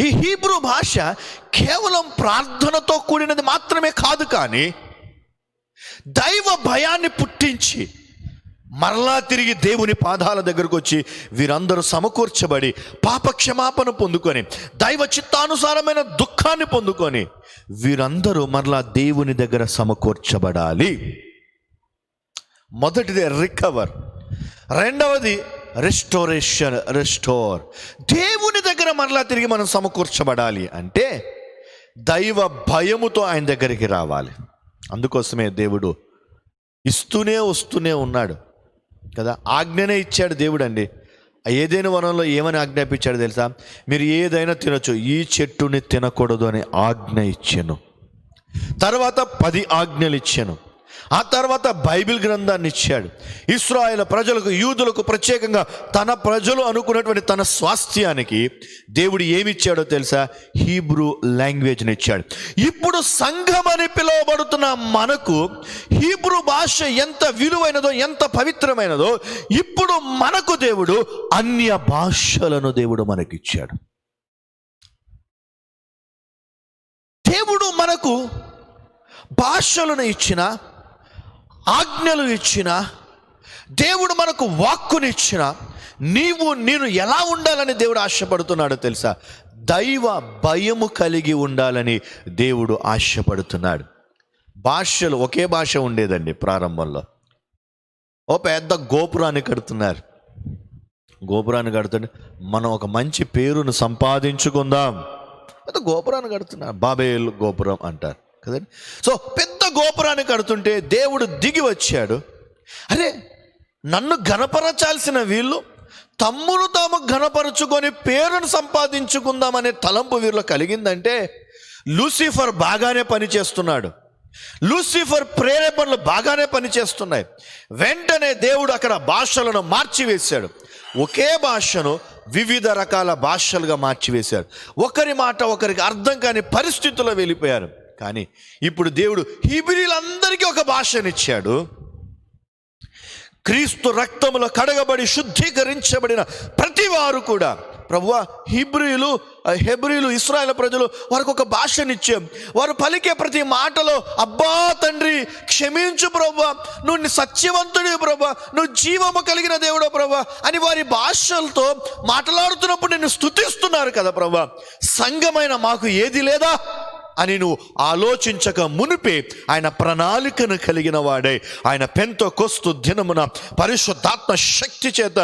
ఈ హీబ్రూ భాష కేవలం ప్రార్థనతో కూడినది మాత్రమే కాదు, కానీ దైవ భయాన్ని పుట్టించి మరలా తిరిగి దేవుని పాదాల దగ్గరకు వచ్చి వీరందరూ సమకూర్చబడి పాప క్షమాపణ పొందుకొని దైవ చిత్తానుసారమైన దుఃఖాన్ని పొందుకొని వీరందరూ మరలా దేవుని దగ్గర సమకూర్చబడాలి. మొదటిది రికవర్, రెండవది రెస్టోరేషన్, రెస్టోర్. దేవుని దగ్గర మరలా తిరిగి మనం సమకూర్చబడాలి అంటే దైవ భయముతో ఆయన దగ్గరికి రావాలి. అందుకోసమే దేవుడు ఇస్తూనే వస్తూనే ఉన్నాడు కదా. ఆజ్ఞనే ఇచ్చాడు దేవుడు అండి. ఏదైనా వనంలో ఏమని ఆజ్ఞాపించాడు తెలుసా? మీరు ఏదైనా తినొచ్చు, ఈ చెట్టుని తినకూడదు అని ఆజ్ఞ ఇచ్చాను. తర్వాత 10 ఆజ్ఞలు ఇచ్చాను. ఆ తర్వాత బైబిల్ గ్రంథాన్ని ఇచ్చాడు. ఇశ్రాయేలు ప్రజలకు, యూదులకు ప్రత్యేకంగా తన ప్రజలు అనుకున్నటువంటి తన స్వాస్థ్యానికి దేవుడు ఏమిచ్చాడో తెలుసా? హీబ్రూ లాంగ్వేజ్ని ఇచ్చాడు. ఇప్పుడు సంఘం అని పిలువబడుతున్న మనకు హీబ్రూ భాష ఎంత విలువైనదో, ఎంత పవిత్రమైనదో, ఇప్పుడు మనకు దేవుడు అన్య భాషలను దేవుడు మనకిచ్చాడు. దేవుడు మనకు భాషలను ఇచ్చిన, ఆజ్ఞలు ఇచ్చిన, దేవుడు మనకు వాక్కునిచ్చిన, నేను ఎలా ఉండాలని దేవుడు ఆశపడుతున్నాడో తెలుసా? దైవ భయము కలిగి ఉండాలని దేవుడు ఆశపడుతున్నాడు. భాషలు ఒకే భాష ఉండేదండి ప్రారంభంలో. ఓ పెద్ద గోపురాన్ని కడుతున్నారు. గోపురాన్ని కడుతుంటే మనం ఒక మంచి పేరును సంపాదించుకుందాం, పెద్ద గోపురాన్ని కడుతున్నారు, బాబేల్ గోపురం అంటారు కదండి. సో పెద్ద గోపురాన్ని కడుతుంటే దేవుడు దిగి వచ్చాడు. అరే, నన్ను ఘనపరచాల్సిన వీళ్ళు తమ్మును తాము ఘనపరుచుకొని పేరును సంపాదించుకుందామనే తలంపు వీరిలో కలిగిందంటే లూసిఫర్ బాగానే పనిచేస్తున్నాడు. లూసిఫర్ ప్రేరేపణలు బాగానే పనిచేస్తున్నాయి. వెంటనే దేవుడు అక్కడ భాషలను మార్చివేశాడు. ఒకే భాషను వివిధ రకాల భాషలుగా మార్చివేశాడు. ఒకరి మాట ఒకరికి అర్థం కాని పరిస్థితుల్లో వెళ్ళిపోయారు. కానీ ఇప్పుడు దేవుడు హీబ్రీలందరికీ ఒక భాషనిచ్చాడు. క్రీస్తు రక్తములో కడగబడి శుద్ధీకరించబడిన ప్రతి వారు కూడా, ప్రభువా, హెబ్రీలు ఇశ్రాయేలు ప్రజలు వారికి ఒక భాషనిచ్చాం. వారు పలికే ప్రతి మాటలో, అబ్బా తండ్రి క్షమించు ప్రభువా, నువ్వు సత్యవంతుడి ప్రభువా, నువ్వు జీవము కలిగిన దేవుడో ప్రభువా అని వారి భాషలతో మాట్లాడుతున్నప్పుడు నిన్ను స్తుతిస్తున్నారు కదా ప్రభువా. సంఘమైన మాకు ఏది లేదా అని నువ్వు ఆలోచించక మునిపే ఆయన ప్రణాళికను కలిగిన వాడే ఆయన పెంతెకొస్తు దినమున పరిశుద్ధాత్మ శక్తి చేత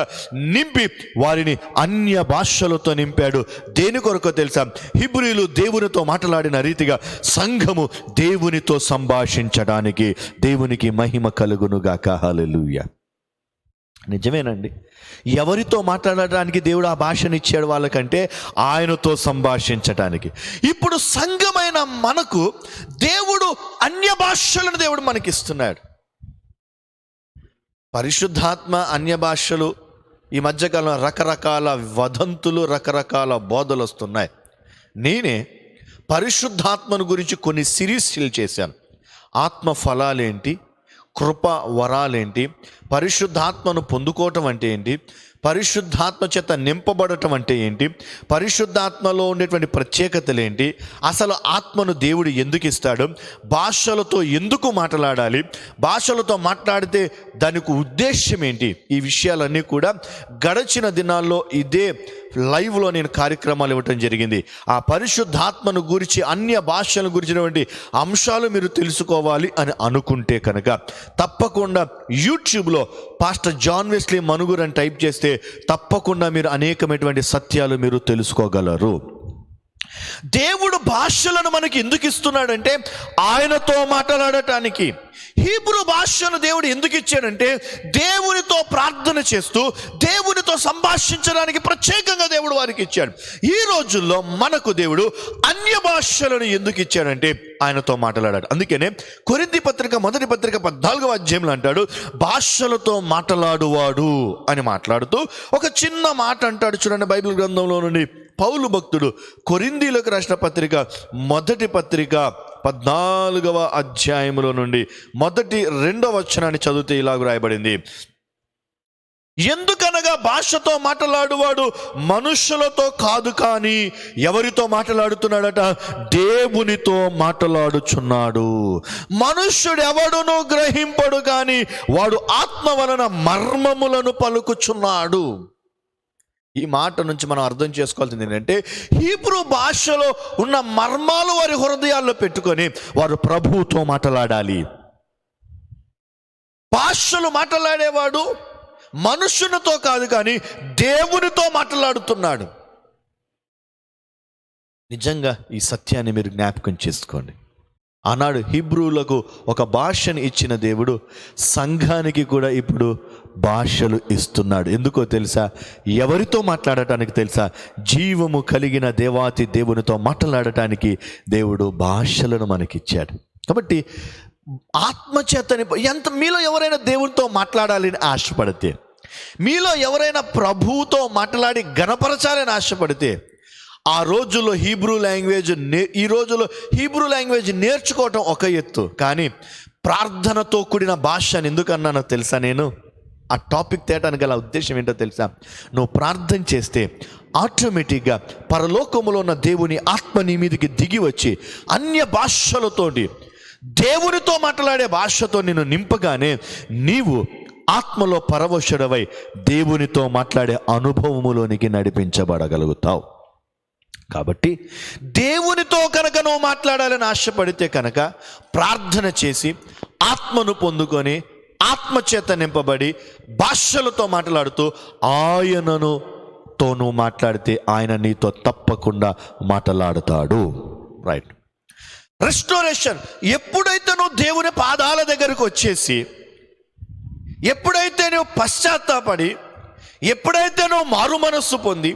నింపి వారిని అన్య భాషలతో నింపాడు. దేని కొరకు తెలుసా? హీబ్రీలు దేవునితో మాట్లాడిన రీతిగా సంఘము దేవునితో సంభాషించడానికి. దేవునికి మహిమ కలుగునుగాక. హల్లెలూయా. నిజమేనండి. ఎవరితో మాట్లాడడానికి దేవుడు ఆ భాషనిచ్చాడు? వాళ్ళకంటే ఆయనతో సంభాషించటానికి. ఇప్పుడు సంఘమైన మనకు దేవుడు అన్య భాషలను దేవుడు మనకిస్తున్నాడు. పరిశుద్ధాత్మ అన్య భాషలు, ఈ మధ్యకాలంలో రకరకాల వదంతులు, రకరకాల బోధలు వస్తున్నాయి. నేనే పరిశుద్ధాత్మను గురించి కొన్ని సిరీస్లు చేశాను. ఆత్మ ఫలాలేంటి, కృప వరాలేంటి, పరిశుద్ధాత్మను పొందుకోవటం అంటే ఏంటి, పరిశుద్ధాత్మ చేత నింపబడటం అంటే ఏంటి, పరిశుద్ధాత్మలో ఉండేటువంటి ప్రత్యేకతలు ఏంటి, అసలు ఆత్మను దేవుడు ఎందుకు ఇస్తాడు, భాషలతో ఎందుకు మాట్లాడాలి, భాషలతో మాట్లాడితే దానికి ఉద్దేశం ఏంటి, ఈ విషయాలన్నీ కూడా గడిచిన దినాల్లో ఇదే లైవ్లో నేను కార్యక్రమాలు ఇవ్వటం జరిగింది. ఆ పరిశుద్ధాత్మను గురించి, అన్య భాషలను గురించినటువంటి అంశాలు మీరు తెలుసుకోవాలి అని అనుకుంటే కనుక తప్పకుండా యూట్యూబ్లో పాస్టర్ జాన్ వెస్లీ మనుగురు అని టైప్ చేస్తే తప్పకుండా మీరు అనేకమైనటువంటి సత్యాలు మీరు తెలుసుకోగలరు. దేవుడు భాషలను మనకి ఎందుకు ఇస్తున్నాడంటే ఆయనతో మాట్లాడటానికి. హీబ్రూ భాషను దేవుడు ఎందుకు ఇచ్చాడంటే దేవునితో ప్రార్థన చేస్తూ దేవునితో సంభాషించడానికి ప్రత్యేకంగా దేవుడు వారికి ఇచ్చాడు. ఈ రోజుల్లో మనకు దేవుడు అన్య భాషలను ఎందుకు ఇచ్చాడంటే ఆయనతో మాట్లాడాడు. అందుకనే కొరింథీ పత్రిక 1వ పత్రిక 14వ అధ్యాయంలో అంటాడు, భాషలతో మాట్లాడువాడు అని మాట్లాడుతూ ఒక చిన్న మాట అంటాడు. చూడండి, బైబిల్ గ్రంథంలో నుండి పౌలు భక్తుడు కొరింథీయులకు రాసిన పత్రిక 1వ పత్రిక 14వ అధ్యాయంలో నుండి 1-2 వచనాన్ని చదివితే ఇలాగ రాయబడింది, ఎందుకనగా భాషతో మాట్లాడువాడు మనుషులతో కాదు కానీ ఎవరితో మాట్లాడుతున్నాడట? దేవునితో మాట్లాడుచున్నాడు. మనుష్యుడు ఎవడునూ గ్రహింపడు కానీ వాడు ఆత్మ వలన మర్మములను పలుకుచున్నాడు. ఈ మాట నుంచి మనం అర్థం చేసుకోవాల్సింది ఏంటంటే హీబ్రూ భాషలో ఉన్న మర్మాలు వారి హృదయాల్లో పెట్టుకొని వారు ప్రభువుతో మాట్లాడాలి. భాషలు మాట్లాడేవాడు మనుషునితో కాదు కానీ దేవునితో మాట్లాడుతున్నాడు. నిజంగా ఈ సత్యాన్ని మీరు జ్ఞాపకం చేసుకోండి. ఆనాడు హీబ్రూలకు ఒక భాషను ఇచ్చిన దేవుడు సంఘానికి కూడా ఇప్పుడు భాషలు ఇస్తున్నాడు. ఎందుకో తెలుసా? ఎవరితో మాట్లాడటానికి తెలుసా? జీవము కలిగిన దేవాతి దేవునితో మాట్లాడటానికి దేవుడు భాషలను మనకిచ్చాడు. కాబట్టి ఆత్మచేతని మీలో ఎవరైనా దేవునితో మాట్లాడాలని ఆశపడితే, మీలో ఎవరైనా ప్రభువుతో మాట్లాడి గణపరచాలని ఆశపడితే, ఆ రోజుల్లో ఈ రోజుల్లో హీబ్రూ లాంగ్వేజ్ నేర్చుకోవటం ఒక ఎత్తు, కానీ ప్రార్థనతో కూడిన భాష అని ఎందుకన్నానో తెలుసా? నేను ఆ టాపిక్ తేటానికి గల ఉద్దేశం ఏంటో తెలుసా? నువ్వు ప్రార్థన చేస్తే ఆటోమేటిక్గా పరలోకములో ఉన్న దేవుని ఆత్మ నీ మీదకి దిగి వచ్చి అన్య భాషలతోటి దేవునితో మాట్లాడే భాషతో నిన్ను నింపగానే నీవు ఆత్మలో పరవశుడవై దేవునితో మాట్లాడే అనుభవములోనికి నడిపించబడగలుగుతావు. కాబట్టి దేవునితో కనుక నువ్వు మాట్లాడాలని ఆశపడితే కనుక ప్రార్థన చేసి ఆత్మను పొందుకొని ఆత్మచేత నింపబడి భాషలతో మాట్లాడుతూ ఆయనతో నువ్వు మాట్లాడితే ఆయన నీతో తప్పకుండా మాట్లాడుతాడు. రైట్. రెస్టోరేషన్, ఎప్పుడైతే నువ్వు దేవుని పాదాల దగ్గరకు వచ్చేసి, ఎప్పుడైతే నువ్వు పశ్చాత్తాపడి, ఎప్పుడైతే నువ్వు మారు మనస్సు పొంది,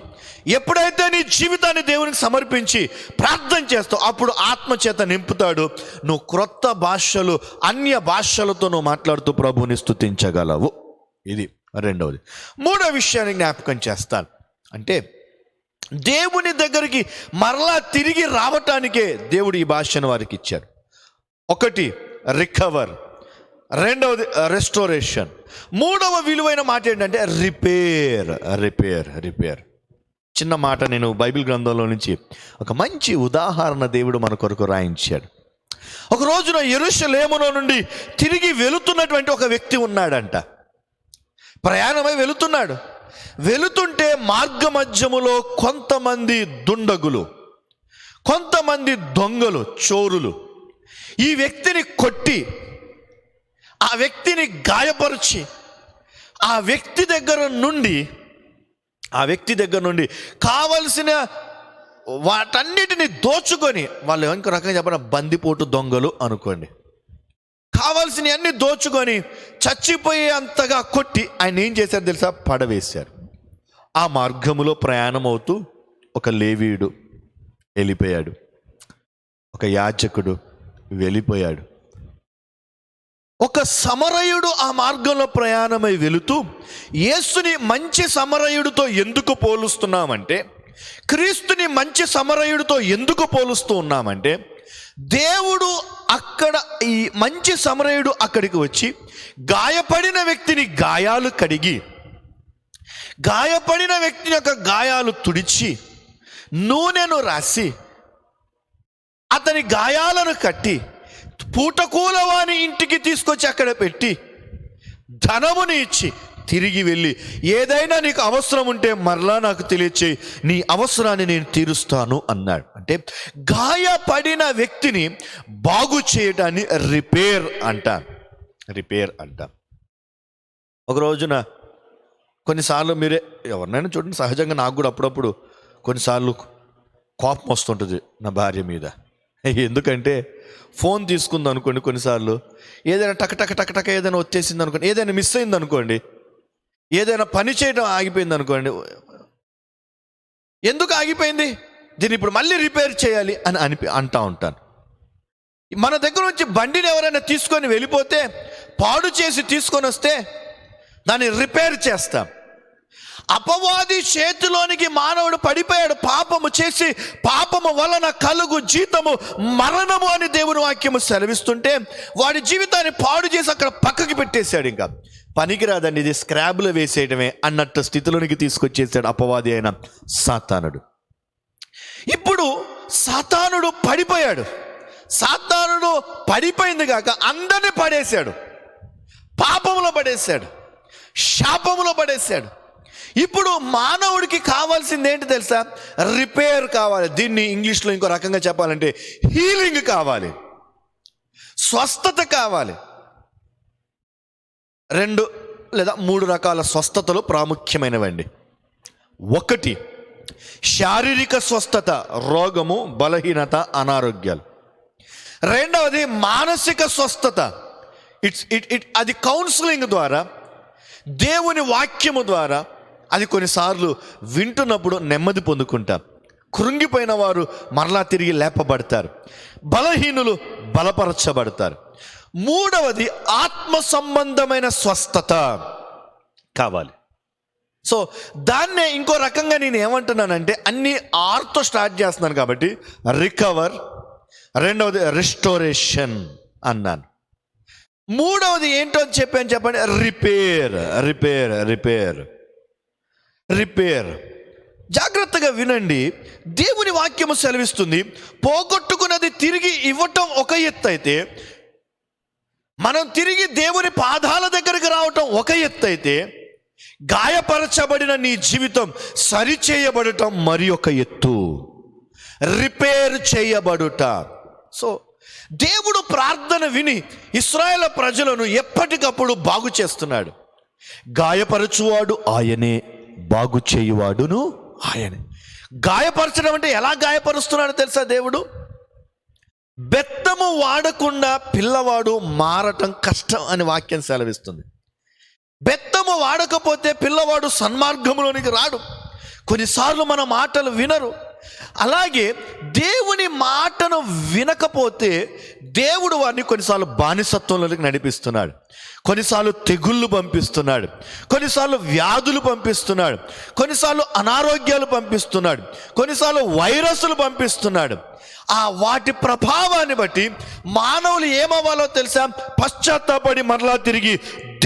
ఎప్పుడైతే నీ జీవితాన్ని దేవునికి సమర్పించి ప్రార్థన చేస్తావు, అప్పుడు ఆత్మచేత నింపుతాడు. నువ్వు క్రొత్త భాషలు, అన్య భాషలతో నువ్వు మాట్లాడుతూ ప్రభువుని స్తుతించగలవు. ఇది రెండవది. మూడో విషయాన్ని జ్ఞాపకం చేస్తాను. అంటే దేవుని దగ్గరికి మరలా తిరిగి రావటానికే దేవుడు ఈ భాషను వారికి ఇచ్చాడు. ఒకటి రికవర్, రెండవది రెస్టోరేషన్, మూడవ విలువైన మాట ఏంటంటే రిపేర్. రిపేర్ రిపేర్ చిన్న మాట నేను బైబిల్ గ్రంథంలో నుంచి ఒక మంచి ఉదాహరణ దేవుడు మన కొరకు రాయించాడు. ఒక రోజున యెరూషలేములో నుండి తిరిగి వెళుతున్నటువంటి ఒక వ్యక్తి ఉన్నాడంట. ప్రయాణమై వెళుతున్నాడు. వెళుతుంటే మార్గ మధ్యములో కొంతమంది దుండగులు, కొంతమంది దొంగలు, చోరులు ఈ వ్యక్తిని కొట్టి, ఆ వ్యక్తిని గాయపరిచి, ఆ వ్యక్తి దగ్గర నుండి కావలసిన వాటన్నిటిని దోచుకొని, వాళ్ళు ఇంకో రకంగా చెప్పిన బందిపోటు దొంగలు అనుకోండి, కావాల్సినవి అన్ని దోచుకొని చచ్చిపోయే అంతగా కొట్టి ఆయన ఏం చేశారు తెలుసా? పడవేశారు. ఆ మార్గములో ప్రయాణం అవుతూ ఒక లేవీయుడు వెళ్ళిపోయాడు, ఒక యాజకుడు వెళ్ళిపోయాడు, ఒక సమరయుడు ఆ మార్గంలో ప్రయాణమై వెళుతూ, యేసుని మంచి సమరయుడితో ఎందుకు పోలుస్తున్నామంటే, క్రీస్తుని మంచి సమరయుడితో ఎందుకు పోలుస్తూ ఉన్నామంటే, దేవుడు అక్కడ, ఈ మంచి సమరయుడు అక్కడికి వచ్చి గాయపడిన వ్యక్తిని గాయాలు కడిగి, గాయపడిన వ్యక్తి యొక్క గాయాలు తుడిచి, నూనెను రాసి, అతని గాయాలను కట్టి, పూటకూలవాని ఇంటికి తీసుకొచ్చి అక్కడ పెట్టి, ధనముని ఇచ్చి తిరిగి వెళ్ళి ఏదైనా నీకు అవసరం ఉంటే మరలా నాకు తెలియచేయి, నీ అవసరాన్ని నేను తీరుస్తాను అన్నాడు. అంటే గాయపడిన వ్యక్తిని బాగు చేయటాన్ని రిపేర్ అంటాం. ఒక రోజున కొన్నిసార్లు మీరే ఎవరినైనా చూడండి, సహజంగా నాకు కూడా అప్పుడప్పుడు కొన్నిసార్లు కోపం వస్తుంటుంది నా భార్య మీద. ఎందుకంటే ఫోన్ తీసుకుంది అనుకోండి, కొన్నిసార్లు ఏదైనా టక ఏదైనా వచ్చేసింది అనుకోండి, ఏదైనా మిస్ అయింది అనుకోండి, ఏదైనా పని చేయడం ఆగిపోయింది అనుకోండి, ఎందుకు ఆగిపోయింది, దీన్ని ఇప్పుడు మళ్ళీ రిపేర్ చేయాలి అని అంటూ ఉంటాను. మన దగ్గర నుంచి బండిని ఎవరైనా తీసుకొని వెళ్ళిపోతే, పాడు చేసి తీసుకొని వస్తే దాన్ని రిపేర్ చేస్తాం. అపవాది చేతిలోనికి మానవుడు పడిపోయాడు, పాపము చేసి, పాపము వలన కలుగు జీతము మరణము అని దేవుని వాక్యము సెలవిస్తుంటే వాడి జీవితాన్ని పాడు చేసి అక్కడ పక్కకి పెట్టేశాడు. ఇంకా పనికిరాదండి, ఇది స్క్రాబ్లో వేసేయడమే అన్నట్టు స్థితిలోనికి తీసుకొచ్చేసాడు అపవాది అయిన సాతానుడు. ఇప్పుడు సాతానుడు పడిపోయాడు. సాతానుడు పడిపోయింది కాక అందరినీ పడేశాడు, పాపములో పడేశాడు, శాపములో పడేశాడు. ఇప్పుడు మానవుడికి కావాల్సింది ఏంటి తెలుసా? రిపేర్ కావాలి. దీన్ని ఇంగ్లీష్లో ఇంకో రకంగా చెప్పాలంటే హీలింగ్ కావాలి, స్వస్థత కావాలి. 2 లేదా 3 రకాల స్వస్థతలు ప్రాముఖ్యమైనవండి. 1 శారీరక స్వస్థత, రోగము, బలహీనత, అనారోగ్యాలు. 2వది మానసిక స్వస్థత. అది కౌన్సిలింగ్ ద్వారా, దేవుని వాక్యము ద్వారా. అది కొన్నిసార్లు వింటున్నప్పుడు నెమ్మది పొందుకుంటారు. కృంగిపోయిన వారు మరలా తిరిగి లేపబడతారు, బలహీనులు బలపరచబడతారు. 3వది ఆత్మ సంబంధమైన స్వస్థత కావాలి. సో దాన్నే ఇంకో రకంగా నేను ఏమంటున్నానంటే, అన్ని ఆర్తో స్టార్ట్ చేస్తున్నాను కాబట్టి రికవర్, 2వది రిస్టోరేషన్ అన్నాను. 3వది ఏంటో అని చెప్పండి, రిపేర్. జాగ్రత్తగా వినండి. దేవుని వాక్యము సెలవిస్తుంది, పోగొట్టుకున్నది తిరిగి ఇవ్వటం ఒక ఎత్తు అయితే, మనం తిరిగి దేవుని పాదాల దగ్గరికి రావటం ఒక ఎత్తు అయితే, గాయపరచబడిన నీ జీవితం సరిచేయబడటం మరి ఒక ఎత్తు, రిపేర్ చేయబడుట. సో దేవుడు ప్రార్థన విని ఇశ్రాయేలు ప్రజలను ఎప్పటికప్పుడు బాగు చేస్తున్నాడు. గాయపరచువాడు ఆయనే, బాగు చేయువాడును ఆయనే. గాయపరచడం అంటే ఎలా గాయపరుస్తున్నాడు తెలుసా? దేవుడు బెత్తము వాడకుండా పిల్లవాడు మారటం కష్టం అని వాక్యం సెలవిస్తుంది. బెత్తము వాడకపోతే పిల్లవాడు సన్మార్గంలోనికి రాడు. కొన్నిసార్లు మన మాటలు వినరు. అలాగే దేవుని మాటను వినకపోతే దేవుడు వారిని కొన్నిసార్లు బానిసత్వంలోకి నడిపిస్తున్నాడు, కొన్నిసార్లు తెగుళ్ళు పంపిస్తున్నాడు, కొన్నిసార్లు వ్యాధులు పంపిస్తున్నాడు, కొన్నిసార్లు అనారోగ్యాలు పంపిస్తున్నాడు, కొన్నిసార్లు వైరస్లు పంపిస్తున్నాడు. ఆ వాటి ప్రభావాన్ని బట్టి మానవులు ఏమవ్వాలో తెలుసా? పశ్చాత్తాపడి మరలా తిరిగి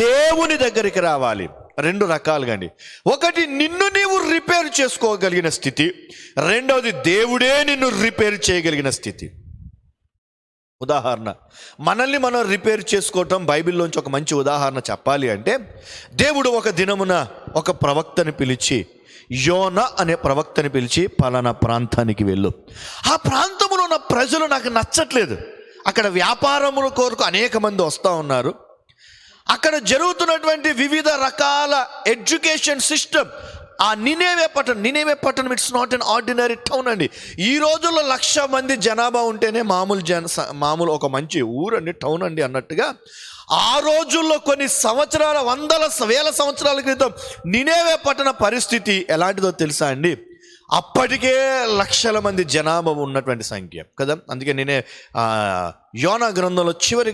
దేవుని దగ్గరికి రావాలి. 2 రకాలుగా అండి. 1 నిన్ను నీవు రిపేర్ చేసుకోగలిగిన స్థితి, 2వది దేవుడే నిన్ను రిపేర్ చేయగలిగిన స్థితి. ఉదాహరణ, మనల్ని మనం రిపేర్ చేసుకోవటం బైబిల్లోంచి ఒక మంచి ఉదాహరణ చెప్పాలి అంటే, దేవుడు ఒక దినమున ఒక ప్రవక్తని పిలిచి, యోనా అనే ప్రవక్తని పిలిచి, పలానా ప్రాంతానికి వెళ్ళు, ఆ ప్రాంతంలో ఉన్న ప్రజలు నాకు నచ్చట్లేదు, అక్కడ వ్యాపారముల కొరకు అనేక మంది వస్తూ ఉన్నారు, అక్కడ జరుగుతున్నటువంటి వివిధ రకాల ఎడ్యుకేషన్ సిస్టమ్, ఆ నినేవే పట్టణం it's not an ordinary town అండి. ఈ రోజుల్లో 1,00,000 మంది జనాభా ఉంటేనే మామూలు ఒక మంచి ఊరండి, టౌన్ అండి అన్నట్టుగా, ఆ రోజుల్లో కొన్ని సంవత్సరాల, వేల సంవత్సరాల క్రితం నినేవే పట్టణ పరిస్థితి ఎలాంటిదో తెలుసా అండి? అప్పటికే 1,00,000 మంది జనాభా ఉన్నటువంటి సంఖ్య కదా. అందుకే నేనే యోనా గ్రంథంలో చివరి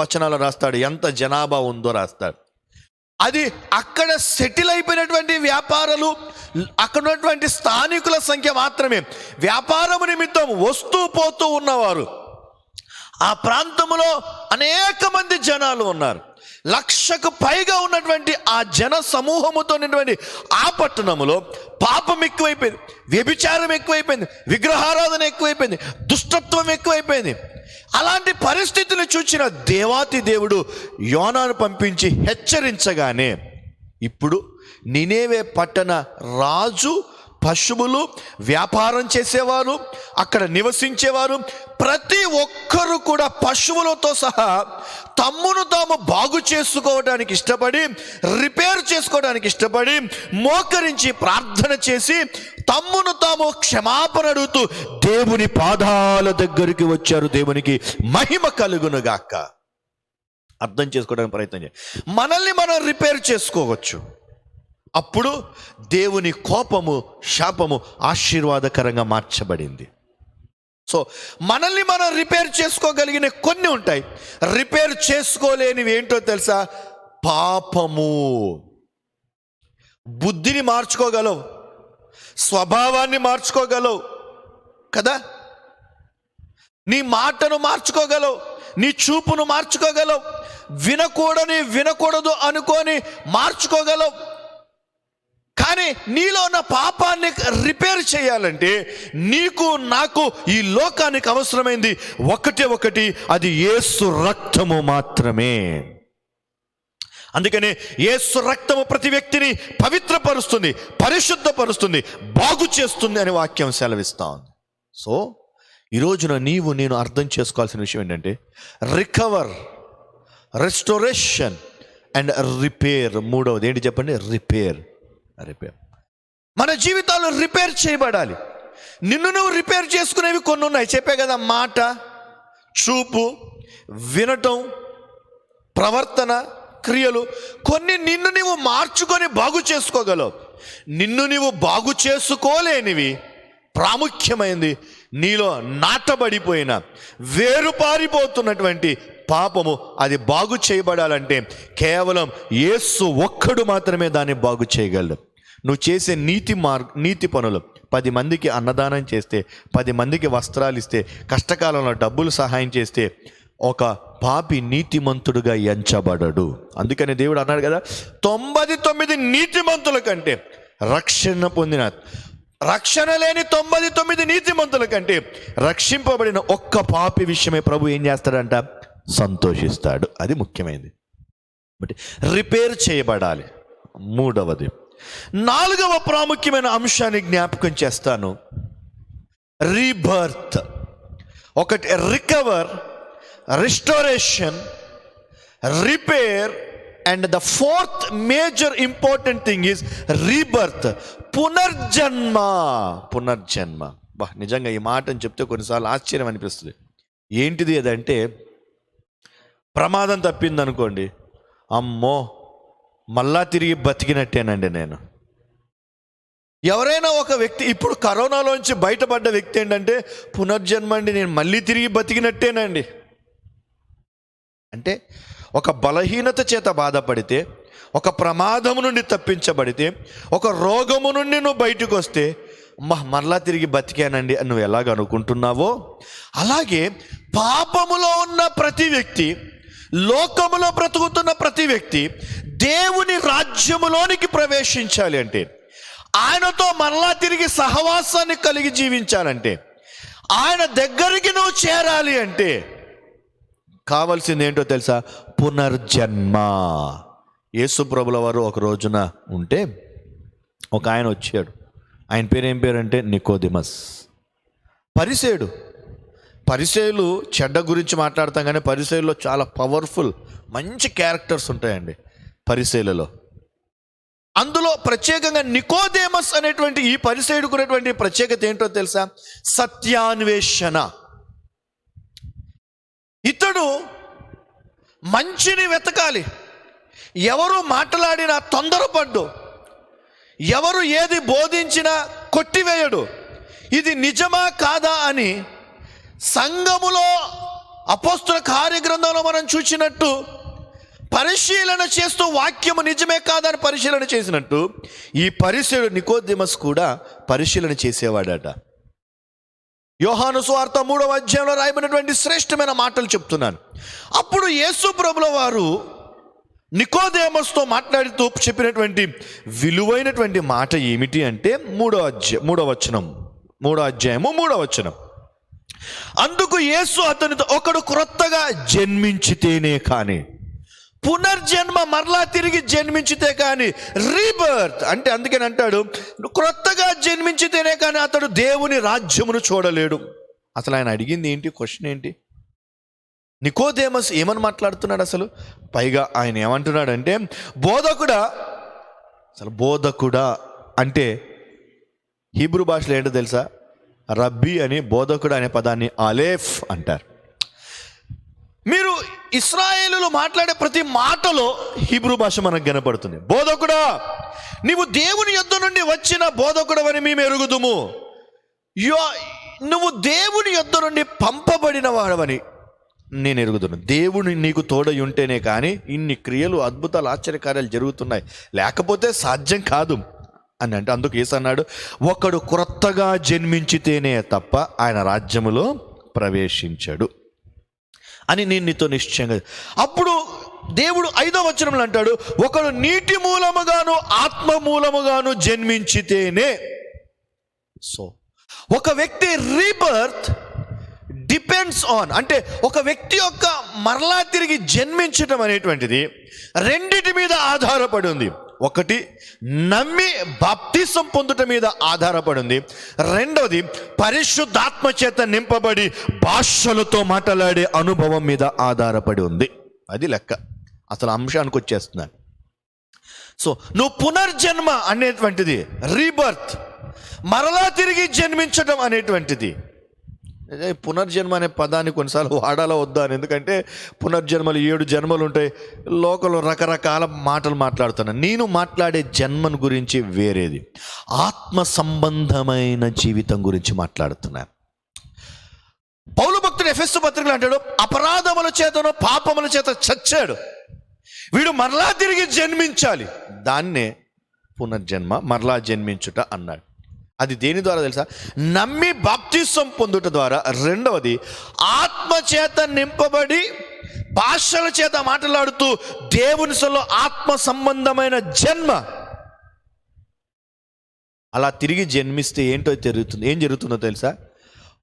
వచనాలు రాస్తాడు, ఎంత జనాభా ఉందో రాస్తాడు. అది అక్కడ సెటిల్ అయిపోయినటువంటి వ్యాపారులు, అక్కడ ఉన్నటువంటి స్థానికుల సంఖ్య మాత్రమే. వ్యాపారము నిమిత్తం వస్తూ పోతూ ఉన్నవారు ఆ ప్రాంతంలో అనేక మంది జనాలు ఉన్నారు. 1,00,000కు పైగా ఉన్నటువంటి ఆ జన సమూహముతో ఉన్నటువంటి ఆ పట్టణములో పాపం ఎక్కువైపోయింది, వ్యభిచారం ఎక్కువైపోయింది, విగ్రహారాధన ఎక్కువైపోయింది, దుష్టత్వం ఎక్కువైపోయింది. అలాంటి పరిస్థితిని చూసిన దేవాతి దేవుడు యోనాను పంపించి హెచ్చరించగానే ఇప్పుడు నినేవే పట్టణ రాజు, పశువులు, వ్యాపారం చేసేవారు, అక్కడ నివసించేవారు ప్రతి ఒక్కరూ కూడా పశువులతో సహా తమ్మును తాము బాగు చేసుకోవడానికి ఇష్టపడి, రిపేర్ చేసుకోవడానికి ఇష్టపడి, మోకరించి ప్రార్థన చేసి తమ్మును తాము క్షమాపణ అడుగుతూ దేవుని పాదాల దగ్గరికి వచ్చారు. దేవునికి మహిమ కలుగునుగాక. అర్థం చేసుకోవడానికి ప్రయత్నం చేయాలి. మనల్ని మనం రిపేర్ చేసుకోవచ్చు. అప్పుడు దేవుని కోపము, శాపము ఆశీర్వాదకరంగా మార్చబడింది. సో మనల్ని మనం రిపేర్ చేసుకోగలిగిన కొన్ని ఉంటాయి. రిపేర్ చేసుకోలేనివి ఏంటో తెలుసా? పాపము. బుద్ధిని మార్చుకోగలవు, స్వభావాన్ని మార్చుకోగలవు కదా, నీ మాటను మార్చుకోగలవు, నీ చూపును మార్చుకోగలవు, వినకూడదు అనుకొని మార్చుకోగలవు. కానీ నీలో ఉన్న పాపాన్ని రిపేర్ చేయాలంటే నీకు నాకు ఈ లోకానికి అవసరమైంది ఒకటి, అది యేసు రక్తము మాత్రమే. అందుకనే యేసు రక్తము ప్రతి వ్యక్తిని పవిత్రపరుస్తుంది, పరిశుద్ధపరుస్తుంది, బాగు చేస్తుంది అని వాక్యం సెలవిస్తా ఉంది. సో ఈ రోజున నీవు నేను అర్థం చేసుకోవాల్సిన విషయం ఏంటంటే రికవర్, రెస్టోరేషన్ అండ్ రిపేర్. మూడవది ఏంటి చెప్పండి? రిపేర్. మన జీవితాలు రిపేర్ చేయబడాలి. నిన్ను నువ్వు రిపేర్ చేసుకునేవి కొన్ని ఉన్నాయి. చెప్పే కదా, మాట, చూపు, వినటం, ప్రవర్తన, క్రియలు. కొన్ని నిన్ను నువ్వు మార్చుకొని బాగు చేసుకోగలవు. నిన్ను నువ్వు బాగు చేసుకోలేనివి, ప్రాముఖ్యమైనది నీలో నాటబడిపోయిన, వేరుపారిపోతున్నటువంటి పాపము, అది బాగు చేయబడాలంటే కేవలం యేసు ఒక్కడు మాత్రమే దాన్ని బాగు చేయగలడు. నువ్వు చేసే నీతి పనులు, 10 మందికి అన్నదానం చేస్తే, 10 మందికి వస్త్రాలు ఇస్తే, కష్టకాలంలో డబ్బులు సహాయం చేస్తే ఒక పాపి నీతిమంతుడుగా ఎంచబడడు. అందుకని దేవుడు అన్నాడు కదా, 99 నీతిమంతుల కంటే రక్షణ లేని 99 నీతిమంతుల కంటే రక్షింపబడిన ఒక్క పాపి విషయమే ప్రభు ఏం చేస్తాడంట? సంతోషిస్తాడు. అది ముఖ్యమైనది. బట్ రిపేర్ చేయబడాలి. మూడవది, 4వ ప్రాముఖ్యమైన అంశాన్ని జ్ఞాపకం చేస్తాను. రీబర్త్. ఒకటి recover, restoration, repair, and the 4th major important thing is rebirth. పునర్జన్మ. నిజంగా ఈ మాటని చెప్తే కొన్నిసార్లు ఆశ్చర్యం అనిపిస్తుంది. ఏంటిది అదంటే, ప్రమాదం తప్పింది అనుకోండి, అమ్మో మళ్ళా తిరిగి బతికినట్టేనండి నేను. ఎవరైనా ఒక వ్యక్తి ఇప్పుడు కరోనాలోంచి బయటపడ్డ వ్యక్తి ఏంటంటే, పునర్జన్మ అండి, నేను మళ్ళీ తిరిగి బతికినట్టేనండి అంటే, ఒక బలహీనత చేత బాధపడితే, ఒక ప్రమాదము నుండి తప్పించబడితే, ఒక రోగము నుండి నువ్వు బయటకు వస్తే, మరలా తిరిగి బతికానండి అని నువ్వు ఎలాగ అనుకుంటున్నావో, అలాగే పాపములో ఉన్న ప్రతి వ్యక్తి, లోకములో బ్రతుకుతున్న ప్రతి వ్యక్తి దేవుని రాజ్యములోనికి ప్రవేశించాలి అంటే, ఆయనతో మరలా తిరిగి సహవాసాన్ని కలిగి జీవించాలంటే, ఆయన దగ్గరికి నువ్వు చేరాలి అంటే కావాల్సింది ఏంటో తెలుసా? పునర్జన్మ. యేసు ప్రభుల వారు ఒక రోజున ఉంటే ఒక ఆయన వచ్చాడు. ఆయన పేరు ఏం పేరంటే నికోదిమస్. పరిసయ్యులు చెడ్డ గురించి మాట్లాడతాం, కానీ పరిసయ్యుల్లో చాలా పవర్ఫుల్ మంచి క్యారెక్టర్స్ ఉంటాయండి పరిసయ్యులలో. అందులో ప్రత్యేకంగా నికోదేమస్ అనేటువంటి ఈ పరిసయ్యుడికి ఉన్నటువంటి ప్రత్యేకత ఏంటో తెలుసా? సత్యాన్వేషణ. ఇతడు మంచిని వెతకాలి. ఎవరు మాట్లాడినా తొందరపడ్డు, ఎవరు ఏది బోధించినా కొట్టివేయడు. ఇది నిజమా కాదా అని సంఘములో అపోస్తుల కార్యగ్రంథంలో మనం చూసినట్టు పరిశీలన చేస్తూ వాక్యము నిజమే కాదని పరిశీలన చేసినట్టు ఈ పరిసయ్యుడు నికోదేమస్ కూడా పరిశీలన చేసేవాడట. యోహాను సువార్త 3వ అధ్యాయంలో రాయబడినటువంటి శ్రేష్టమైన మాటలు చెప్తున్నాను. అప్పుడు యేసు ప్రభుల వారు నికోదేమస్తో మాట్లాడుతూ చెప్పినటువంటి విలువైనటువంటి మాట ఏమిటి అంటే 3వ అధ్యాయము 3వ వచనం. అందుకు యేసు అతనితో, ఒకడు క్రొత్తగా జన్మించితేనే కానీ పునర్జన్మ, మరలా తిరిగి జన్మించితే కానీ, రీబర్త్ అంటే అందుకని అంటాడు క్రొత్తగా జన్మించితేనే కానీ అతడు దేవుని రాజ్యమును చూడలేడు. అసలు ఆయన అడిగింది ఏంటి? క్వశ్చన్ ఏంటి? నికోదేమస్ ఏమని మాట్లాడుతున్నాడు అసలు? పైగా ఆయన ఏమంటున్నాడంటే బోధకుడా. అసలు బోధకుడా అంటే హీబ్రూ భాషలో ఏంటో తెలుసా? రబ్బీ అని బోధకుడు అనే పదాన్ని అలేఫ్ అంటారు. మీరు ఇశ్రాయేలులో మాట్లాడే ప్రతి మాటలో హీబ్రూ భాష మనకు కనపడుతుంది. బోధకుడా, నీవు దేవుని యొద్ద నుండి వచ్చిన బోధకుడవని మేము ఎరుగుదుము. నువ్వు దేవుని యొద్ద నుండి పంపబడిన వాడవని నేను ఎరుగుదును. దేవుని నీకు తోడై ఉంటేనే కానీ ఇన్ని క్రియలు, అద్భుతాలు, ఆశ్చర్యకార్యాలు జరుగుతున్నాయి, లేకపోతే సాధ్యం కాదు అని అంటే అందుకు యేసు అన్నాడు, ఒకడు క్రొత్తగా జన్మించితేనే తప్ప ఆయన రాజ్యములో ప్రవేశించడు అని నేను నీతో నిశ్చయంగా. అప్పుడు దేవుడు 5వ వచనంలో అంటాడు, ఒకడు నీటి మూలముగాను ఆత్మ మూలముగాను జన్మించితేనే. సో ఒక వ్యక్తి రీబర్త్ డిపెండ్స్ ఆన్, అంటే ఒక వ్యక్తి యొక్క మరలా తిరిగి జన్మించటం అనేటువంటిది రెండిటి మీద ఆధారపడి ఉంది. ఒకటి నమ్మి బాప్తిసం పొందుట మీద ఆధారపడి ఉంది. రెండవది పరిశుద్ధాత్మ చేత నింపబడి భాషలతో మాట్లాడే అనుభవం మీద ఆధారపడి ఉంది. అది లెక్క. అసలు అంశానికి వచ్చేస్తున్నాను. సో నువ్వు పునర్జన్మ అనేటువంటిది, రీబర్త్, మరలా తిరిగి జన్మించడం అనేటువంటిది. పునర్జన్మ అనే పదాన్ని కొన్నిసార్లు వాడాలా వద్దా అని, ఎందుకంటే పునర్జన్మలు 7 జన్మలు ఉంటాయి. లోకంలో రకరకాల మాటలు మాట్లాడుతున్నాను. నేను మాట్లాడే జన్మను గురించి వేరేది, ఆత్మ సంబంధమైన జీవితం గురించి మాట్లాడుతున్నాను. పౌలు భక్తుడు ఎఫెసు పత్రికలో అంటాడు, అపరాధముల చేతనో పాపముల చేత చచ్చాడు, వీడు మరలా తిరిగి జన్మించాలి. దాన్నే పునర్జన్మ, మరలా జన్మించుట అన్నాడు. అది దేని ద్వారా తెలుసా? నమ్మి బాప్తిసం పొందుట ద్వారా. రెండవది ఆత్మ చేత నింపబడి భాషల చేత మాట్లాడుతూ దేవునిలో ఆత్మ సంబంధమైన జన్మ. అలా తిరిగి జన్మిస్తే ఏంటో జరుగుతుంది. ఏం జరుగుతుందో తెలుసా?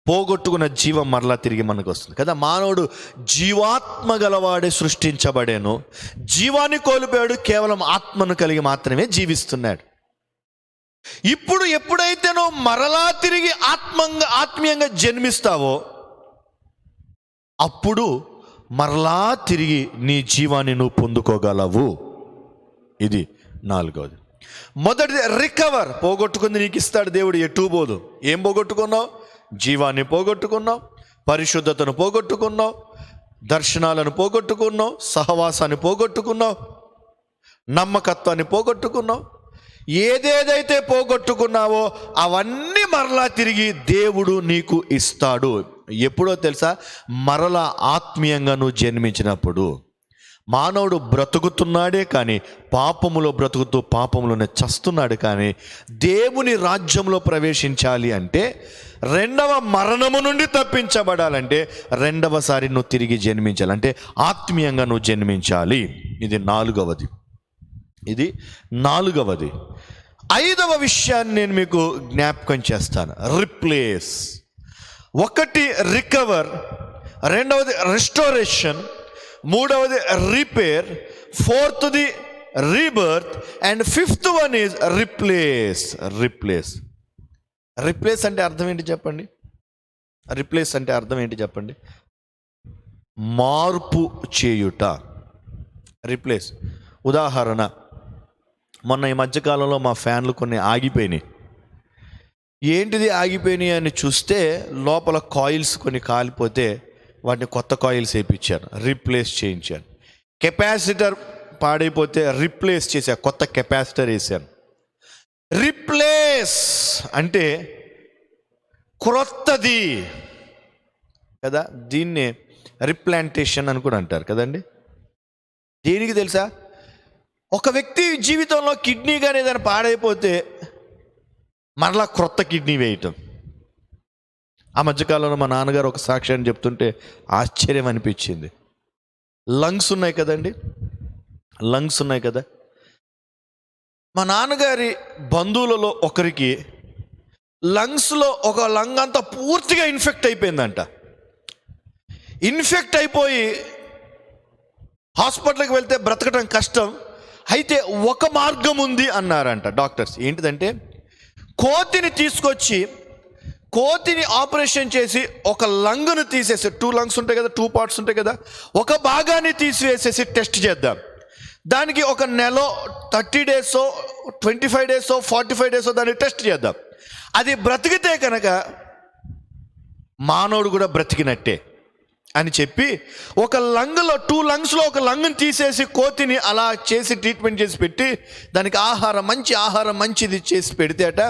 పోగొట్టుకున్న జీవం మరలా తిరిగి మనకు వస్తుంది కదా. మానవుడు జీవాత్మ గలవాడే సృష్టించబడేను, జీవాన్ని కోల్పోయాడు, కేవలం ఆత్మను కలిగి మాత్రమే జీవిస్తున్నాడు. ఇప్పుడు ఎప్పుడైతే నువ్వు మరలా తిరిగి ఆత్మీయంగా జన్మిస్తావో అప్పుడు మరలా తిరిగి నీ జీవాన్ని నువ్వు పొందుకోగలవు. ఇది 4వది. మొదటిది రికవర్, పోగొట్టుకుంది నీకు ఇస్తాడు దేవుడు, ఎటు పోదు. ఏం పోగొట్టుకున్నావు? జీవాన్ని పోగొట్టుకున్నావు, పరిశుద్ధతను పోగొట్టుకున్నావు, దర్శనాలను పోగొట్టుకున్నావు, సహవాసాన్ని పోగొట్టుకున్నావు, నమ్మకత్వాన్ని పోగొట్టుకున్నావు. ఏదేదైతే పోగొట్టుకున్నావో అవన్నీ మరలా తిరిగి దేవుడు నీకు ఇస్తాడు. ఎప్పుడో తెలుసా? మరలా ఆత్మీయంగా నువ్వు జన్మించినప్పుడు. మానవుడు బ్రతుకుతున్నాడే కానీ పాపములో బ్రతుకుతూ పాపములోనే చస్తున్నాడు. కానీ దేవుని రాజ్యంలో ప్రవేశించాలి అంటే, రెండవ మరణము నుండి తప్పించబడాలంటే రెండవసారి నువ్వు తిరిగి జన్మించాలి, అంటే ఆత్మీయంగా నువ్వు జన్మించాలి. ఇది 4వది. ఇది 4వది. 5వ విషయాన్ని నేను మీకు జ్ఞాపకం చేస్తాను. రిప్లేస్. ఒకటి రికవర్, రెండవది రెస్టోరేషన్, మూడవది రిపేర్, ఫోర్త్ది rebirth, and 5th one is replace. Replace. Replace అంటే అర్థం ఏంటి చెప్పండి? రిప్లేస్ అంటే అర్థం ఏంటి చెప్పండి? మార్పు చేయుట. రిప్లేస్. ఉదాహరణ, మొన్న ఈ మధ్యకాలంలో మా ఫ్యాన్లు కొన్ని ఆగిపోయినాయి. ఏంటిది ఆగిపోయినాయి అని చూస్తే లోపల కాయిల్స్ కొన్ని కాలిపోతే వాటిని కొత్త కాయిల్స్ వేయించాను, రీప్లేస్ చేయించాను. కెపాసిటర్ పాడైపోతే రీప్లేస్ చేశా, కొత్త కెపాసిటర్ వేసాను. రీప్లేస్ అంటే క్రొత్తది కదా. దీన్నే రీప్లాంటేషన్ అని కూడా అంటారు కదండి. దేనికి తెలుసా? ఒక వ్యక్తి జీవితంలో కిడ్నీ కానీ ఏదైనా పాడైపోతే మరలా క్రొత్త కిడ్నీ వేయటం. ఆ మధ్యకాలంలో మా నాన్నగారు ఒక సాక్ష్యాన్ని చెప్తుంటే ఆశ్చర్యం అనిపించింది. లంగ్స్ ఉన్నాయి కదండి, లంగ్స్ ఉన్నాయి కదా. మా నాన్నగారి బంధువులలో ఒకరికి లంగ్స్లో ఒక లంగ్ అంతా పూర్తిగా ఇన్ఫెక్ట్ అయిపోయిందంట. ఇన్ఫెక్ట్ అయిపోయి హాస్పిటల్కి వెళ్తే బ్రతకడం కష్టం, అయితే ఒక మార్గం ఉంది అన్నారంట డాక్టర్స్. ఏంటిదంటే కోతిని తీసుకొచ్చి కోతిని ఆపరేషన్ చేసి ఒక లంగ్ను తీసేసి, 2 లంగ్స్ ఉంటాయి కదా, 2 పార్ట్స్ ఉంటాయి కదా, ఒక భాగాన్ని తీసివేసేసి టెస్ట్ చేద్దాం. దానికి ఒక నెల 30 డేసో 25 డేసో 45 డేసో దాన్ని టెస్ట్ చేద్దాం. అది బ్రతికితే కనుక మానవుడు కూడా బ్రతికినట్టే అని చెప్పి ఒక లంగ్లో 2 లంగ్స్లో ఒక లంగ్ని తీసేసి కోతిని అలా చేసి ట్రీట్మెంట్ చేసి పెట్టి దానికి మంచి ఆహారం మంచిది చేసి పెడితే అట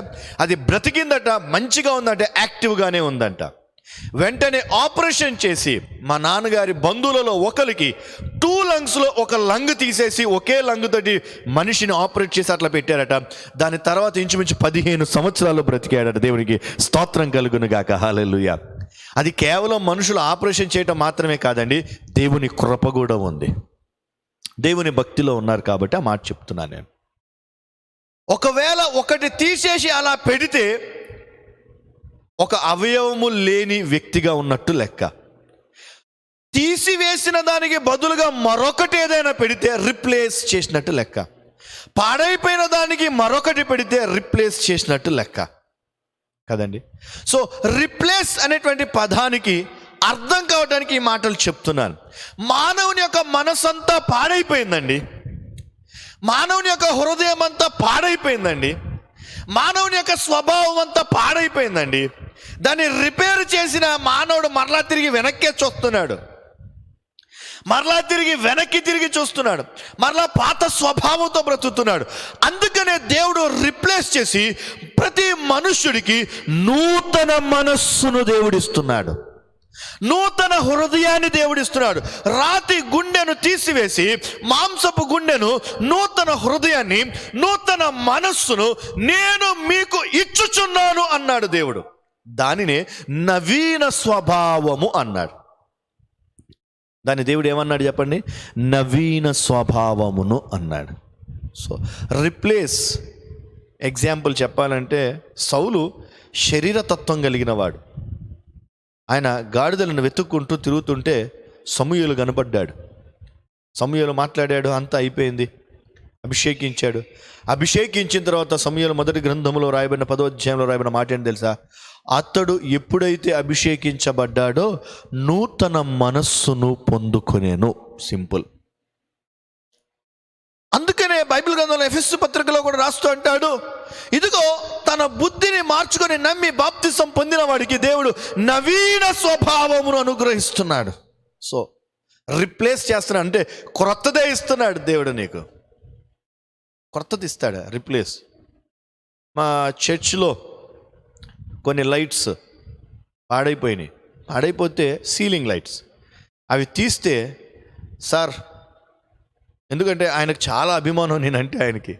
అది బ్రతికిందట, మంచిగా ఉందంట, యాక్టివ్గానే ఉందంట. వెంటనే ఆపరేషన్ చేసి మా నాన్నగారి బంధువులలో ఒకరికి 2 లంగ్స్లో ఒక లంగ్ తీసేసి ఒకే లంగ్ తోటి మనిషిని ఆపరేట్ చేసి అట్లా పెట్టారట. దాని తర్వాత ఇంచుమించు 15 సంవత్సరాలు బ్రతికాడట. దేవునికి స్తోత్రం కలుగును గాక, హల్లెలూయా. అది కేవలం మనుషులు ఆపరేషన్ చేయటం మాత్రమే కాదండి, దేవుని కృప కూడా ఉంది. దేవుని భక్తిలో ఉన్నారు కాబట్టి ఆ మాట చెప్తున్నాను నేను. ఒకవేళ ఒకటి తీసేసి అలా పెడితే ఒక అవయవము లేని వ్యక్తిగా ఉన్నట్టు లెక్క. తీసివేసిన దానికి బదులుగా మరొకటి ఏదైనా పెడితే రిప్లేస్ చేసినట్టు లెక్క. పాడైపోయిన దానికి మరొకటి పెడితే రిప్లేస్ చేసినట్టు లెక్క కదండి. సో రిప్లేస్ అనేటువంటి పదానికి అర్థం కావడానికి ఈ మాటలు చెప్తున్నాను. మానవుని యొక్క మనసంతా పాడైపోయిందండి, మానవుని యొక్క హృదయం అంతా పాడైపోయిందండి, మానవుని యొక్క స్వభావం అంతా పాడైపోయిందండి. దాన్ని రిపేర్ చేసిన మానవుడు మరలా తిరిగి వెనక్కే చూస్తున్నాడు, మరలా తిరిగి చూస్తున్నాడు, మరలా పాత స్వభావంతో బ్రతుకుతున్నాడు. అందుకనే దేవుడు రిప్లేస్ చేసి ప్రతి మనుష్యుడికి నూతన మనస్సును దేవుడిస్తున్నాడు, నూతన హృదయాన్ని దేవుడిస్తున్నాడు. రాతి గుండెను తీసివేసి మాంసపు గుండెను, నూతన హృదయాన్ని, నూతన మనస్సును నేను మీకు ఇచ్చుచున్నాను అన్నాడు దేవుడు. దానినే నవీన స్వభావము అన్నాడు. దాన్ని దేవుడు ఏమన్నాడు చెప్పండి? నవీన స్వభావమును అన్నాడు. సో రిప్లేస్ ఎగ్జాంపుల్ చెప్పాలంటే సౌలు శరీరతత్వం కలిగిన వాడు. ఆయన గాడిదలను వెతుక్కుంటూ తిరుగుతుంటే సమూయేలు కనపడ్డాడు. సమూయేలు మాట్లాడాడు, అంతా అయిపోయింది, అభిషేకించాడు. అభిషేకించిన తర్వాత సమూయేలు మొదటి గ్రంథంలో రాయబడిన 10వ అధ్యాయంలో రాయబడిన మాట ఏంటి తెలుసా? అతడు ఎప్పుడైతే అభిషేకించబడ్డాడో నూతన మనస్సును పొందుకొనేను. సింపుల్. అందుకనే బైబిల్ గ్రంథంలో ఎఫెసు పత్రికలో కూడా రాస్తూ అంటాడు, ఇదిగో తన బుద్ధిని మార్చుకొని నమ్మి బాప్తిసం పొందిన వాడికి దేవుడు నవీన స్వభావమును అనుగ్రహిస్తున్నాడు. సో రిప్లేస్ చేస్తున్నాడు అంటే క్రొత్తదే ఇస్తున్నాడు దేవుడు. నీకు క్రొత్తది ఇస్తాడు, రిప్లేస్. మా చర్చ్లో కొన్ని లైట్స్ పాడైపోతే సీలింగ్ లైట్స్ అవి తీస్తే సార్, ఎందుకంటే ఆయనకు చాలా అభిమానం నేనంటే ఆయనకి.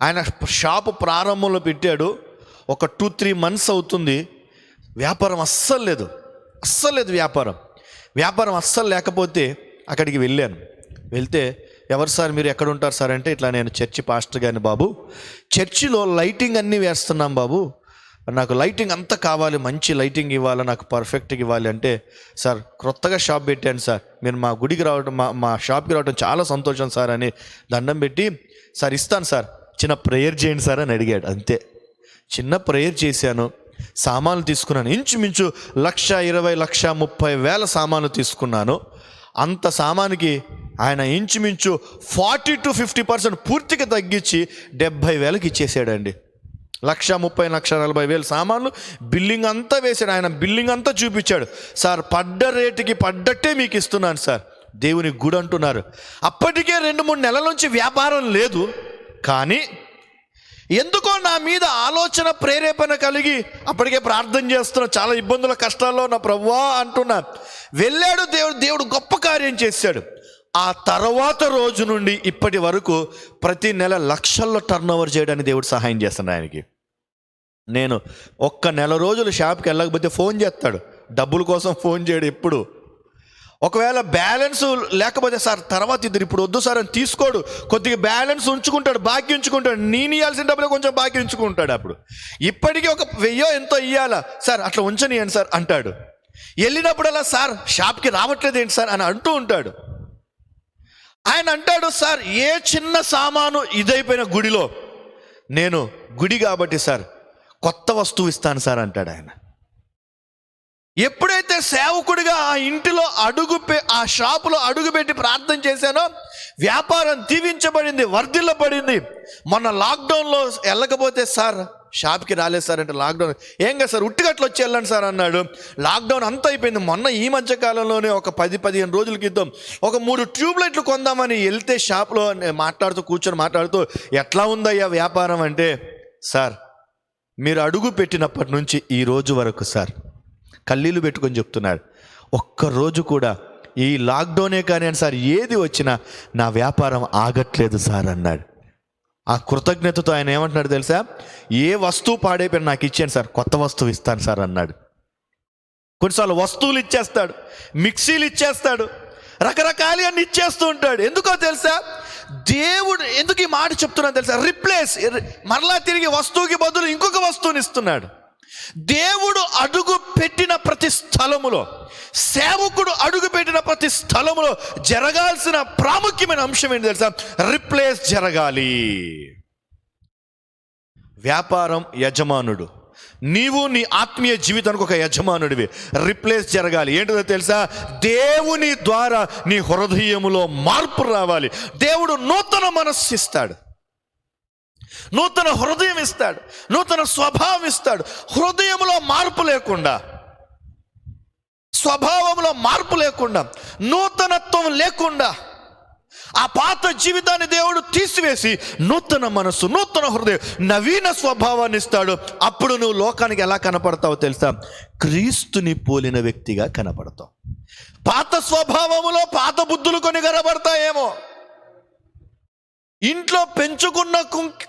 ఆయన షాపు ప్రారంభంలో పెట్టాడు, ఒక 2-3 మంత్స్ అవుతుంది, వ్యాపారం అస్సలు లేదు వ్యాపారం అస్సలు లేకపోతే అక్కడికి వెళ్తే ఎవరు సార్ మీరు ఎక్కడ ఉంటారు సార్ అంటే, ఇట్లా నేను చర్చి పాస్టర్ గారిని బాబు, చర్చిలో లైటింగ్ అన్నీ వేస్తున్నాం బాబు, నాకు లైటింగ్ అంతా కావాలి, మంచి లైటింగ్ ఇవ్వాలి, నాకు పర్ఫెక్ట్గా ఇవ్వాలి అంటే, సార్ క్రొత్తగా షాప్ పెట్టాను సార్, మీరు మా గుడికి రావడం మా షాప్కి రావడం చాలా సంతోషం సార్ అని దండం పెట్టి, సార్ ఇస్తాను సార్, చిన్న ప్రేయర్ చేయండి సార్ అని అడిగాడు. అంతే, చిన్న ప్రేయర్ చేశాను, సామాన్లు తీసుకున్నాను. ఇంచుమించు 1,20,00,30,000 సామాన్లు తీసుకున్నాను. అంత సామానికి ఆయన ఇంచుమించు 40 to 50% పూర్తిగా తగ్గించి 70,000కి ఇచ్చేసాడండి. 1,30,000 1,40,000 సామాన్లు బిల్లింగ్ అంతా వేసాడు. ఆయన బిల్లింగ్ అంతా చూపించాడు. సార్ పడ్డ రేటుకి పడ్డట్టే మీకు ఇస్తున్నాను సార్. దేవుని గుడి అంటున్నారు. అప్పటికే 2-3 నెలల నుంచి వ్యాపారం లేదు, కానీ ఎందుకో నా మీద ఆలోచన ప్రేరేపణ కలిగి అప్పటికే ప్రార్థన చేస్తున్నా, చాలా ఇబ్బందుల కష్టాల్లో నా ప్రభువా అంటున్నా. వెళ్ళాడు దేవుడు గొప్ప కార్యం చేశాడు. ఆ తర్వాత రోజు నుండి ఇప్పటి వరకు ప్రతి నెల లక్షల్లో టర్న్ ఓవర్ చేయడానికి దేవుడు సహాయం చేస్తున్నాడు ఆయనకి. నేను ఒక్క నెల రోజులు షాప్కి వెళ్ళకపోతే ఫోన్ చేస్తాడు, డబ్బుల కోసం ఫోన్ చేయడు ఎప్పుడు. ఒకవేళ బ్యాలెన్స్ లేకపోతే సార్ తర్వాత ఇద్దరు ఇప్పుడు వద్దు సార్ అని తీసుకోడు, కొద్దిగా బ్యాలెన్స్ ఉంచుకుంటాడు, బాకీ ఉంచుకుంటాడు. నేను ఇవ్వాల్సిన డబ్బులు కొంచెం బాకీ ఉంచుకుంటాడు. అప్పుడు ఇప్పటికీ ఒక 1000 ఎంతో ఇవ్వాలా సార్, అట్లా ఉంచనియండి సార్ అంటాడు. వెళ్ళినప్పుడల్లా సార్ షాప్కి రావట్లేదు ఏంటి సార్ అని అంటూ ఉంటాడు. ఆయన అంటాడు, సార్ ఏ చిన్న సామాను ఇదైపోయిన గుడిలో నేను గుడి కాబట్టి సార్ కొత్త వస్తువు ఇస్తాను సార్ అంటాడు ఆయన. ఎప్పుడైతే సేవకుడిగా ఆ ఇంటిలో ఆ షాపులో అడుగుపెట్టి ప్రార్థన చేశానో వ్యాపారం దీవించబడింది, వర్ధిల్లబడింది. మొన్న లాక్డౌన్లో వెళ్ళకపోతే సార్ షాప్కి రాలేదు సార్ అంటే, లాక్డౌన్ ఏం కదా సార్ ఉట్టిగట్లు వచ్చి వెళ్ళండి సార్ అన్నాడు. లాక్డౌన్ అంతా అయిపోయింది. మొన్న ఈ మధ్యకాలంలోనే ఒక 10-15 రోజుల క్రితం ఒక 3 ట్యూబ్లైట్లు కొందామని వెళ్తే షాప్లో కూర్చొని మాట్లాడుతూ ఎట్లా ఉందయ్యా వ్యాపారం అంటే, సార్ మీరు అడుగు పెట్టినప్పటి నుంచి ఈ రోజు వరకు సార్ కన్నీళ్లు పెట్టుకొని చెప్తున్నాడు, ఒక్కరోజు కూడా ఈ లాక్డౌనే కానీ అని సార్ ఏది వచ్చినా నా వ్యాపారం ఆగట్లేదు సార్ అన్నాడు. ఆ కృతజ్ఞతతో ఆయన ఏమంటున్నాడు తెలుసా, ఏ వస్తువు పాడైపోయినా నాకు ఇచ్చాను సార్, కొత్త వస్తువు ఇస్తాను సార్ అన్నాడు. కొన్నిసార్లు వస్తువులు ఇచ్చేస్తాడు, మిక్సీలు ఇచ్చేస్తాడు, రకరకాలుగా ఇచ్చేస్తూ ఉంటాడు. ఎందుకో తెలుసా, దేవుడు ఎందుకు ఈ మాట చెప్తున్నాను తెలుసా, రిప్లేస్, మరలా తిరిగి వస్తువుకి బదులు ఇంకొక వస్తువుని ఇస్తున్నాడు. దేవుడు అడుగు పెట్టిన ప్రతి స్థలములో, సేవకుడు అడుగు పెట్టిన ప్రతి స్థలములో జరగాల్సిన ప్రాముఖ్యమైన అంశం ఏంటి తెలుసా, రిప్లేస్ జరగాలి. వ్యాపారం యజమానుడు, నీవు నీ ఆత్మీయ జీవితానికి ఒక యజమానుడివి. రిప్లేస్ జరగాలి. ఏంటో తెలుసా, దేవుని ద్వారా నీ హృదయములో మార్పు రావాలి. దేవుడు నూతన మనస్సు ఇస్తాడు, నూతన హృదయం ఇస్తాడు, నూతన స్వభావం ఇస్తాడు. హృదయంలో మార్పు లేకుండా, స్వభావంలో మార్పు లేకుండా, నూతనత్వం లేకుండా ఆ పాత జీవితాన్ని దేవుడు తీసివేసి నూతన మనస్సు, నూతన హృదయం, నవీన స్వభావాన్ని ఇస్తాడు. అప్పుడు నువ్వు లోకానికి ఎలా కనపడతావో తెలుసా, క్రీస్తుని పోలిన వ్యక్తిగా కనపడతావు. పాత స్వభావములో పాత బుద్ధులు కొన్ని కనబడతాయేమో. ఇంట్లో పెంచుకున్న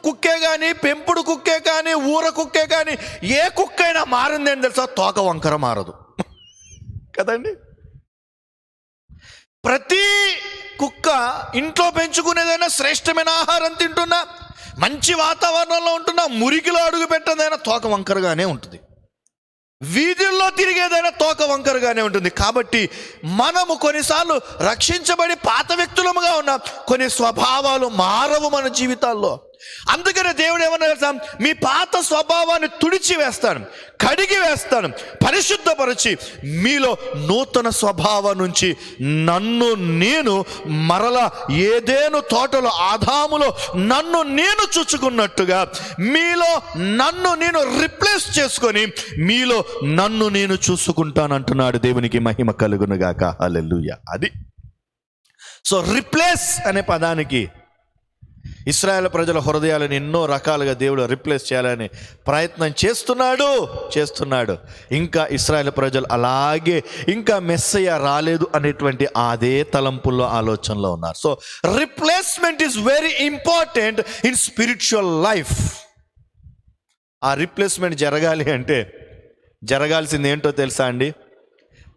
కుక్కే కానీ, పెంపుడు కుక్కే కానీ, ఊర కుక్కే కానీ, ఏ కుక్క అయినా మారింది అని తెలుసా, తోక వంకర మారదు కదండి. ప్రతి కుక్క ఇంట్లో పెంచుకునేదైనా, శ్రేష్టమైన ఆహారం తింటున్నా, మంచి వాతావరణంలో ఉంటున్నా, మురికిలో అడుగు పెట్టదైనా తోక వంకరగానే ఉంటుంది. వీధుల్లో తిరిగేదైనా తోక వంకరగానే ఉంటుంది. కాబట్టి మనము కొన్నిసార్లు రక్షించబడి పాత వ్యక్తులముగా ఉన్నాం, కొన్ని స్వభావాలు మారవు మన జీవితాల్లో. అందుకనే దేవుడు ఏమన్నా తెలుసా, మీ పాత స్వభావాన్ని తుడిచి వేస్తాను, కడిగి వేస్తాను, పరిశుద్ధపరిచి మీలో నూతన స్వభావం నుంచి నన్ను నేను మరలా ఏదేను తోటలో ఆదాములో నన్ను నేను చూచుకున్నట్టుగా మీలో నన్ను నేను రిప్లేస్ చేసుకొని మీలో నన్ను నేను చూసుకుంటాను అంటున్నాడు. దేవునికి మహిమ కలుగును గాక. హల్లెలూయా. అది సో రిప్లేస్ అనే పదానికి ఇశ్రాయేలు ప్రజల హృదయాలను ఎన్నో రకాలుగా దేవుడు రిప్లేస్ చేయాలని ప్రయత్నం చేస్తున్నాడు. ఇంకా ఇశ్రాయేలు ప్రజలు అలాగే ఇంకా మెస్సయ్య రాలేదు అనేటువంటి అదే తలంపుల్లో, ఆలోచనలో ఉన్నారు. So replacement is very important in spiritual life. ఆ రిప్లేస్మెంట్ జరగాలి అంటే జరగాల్సింది ఏంటో తెలుసా అండి,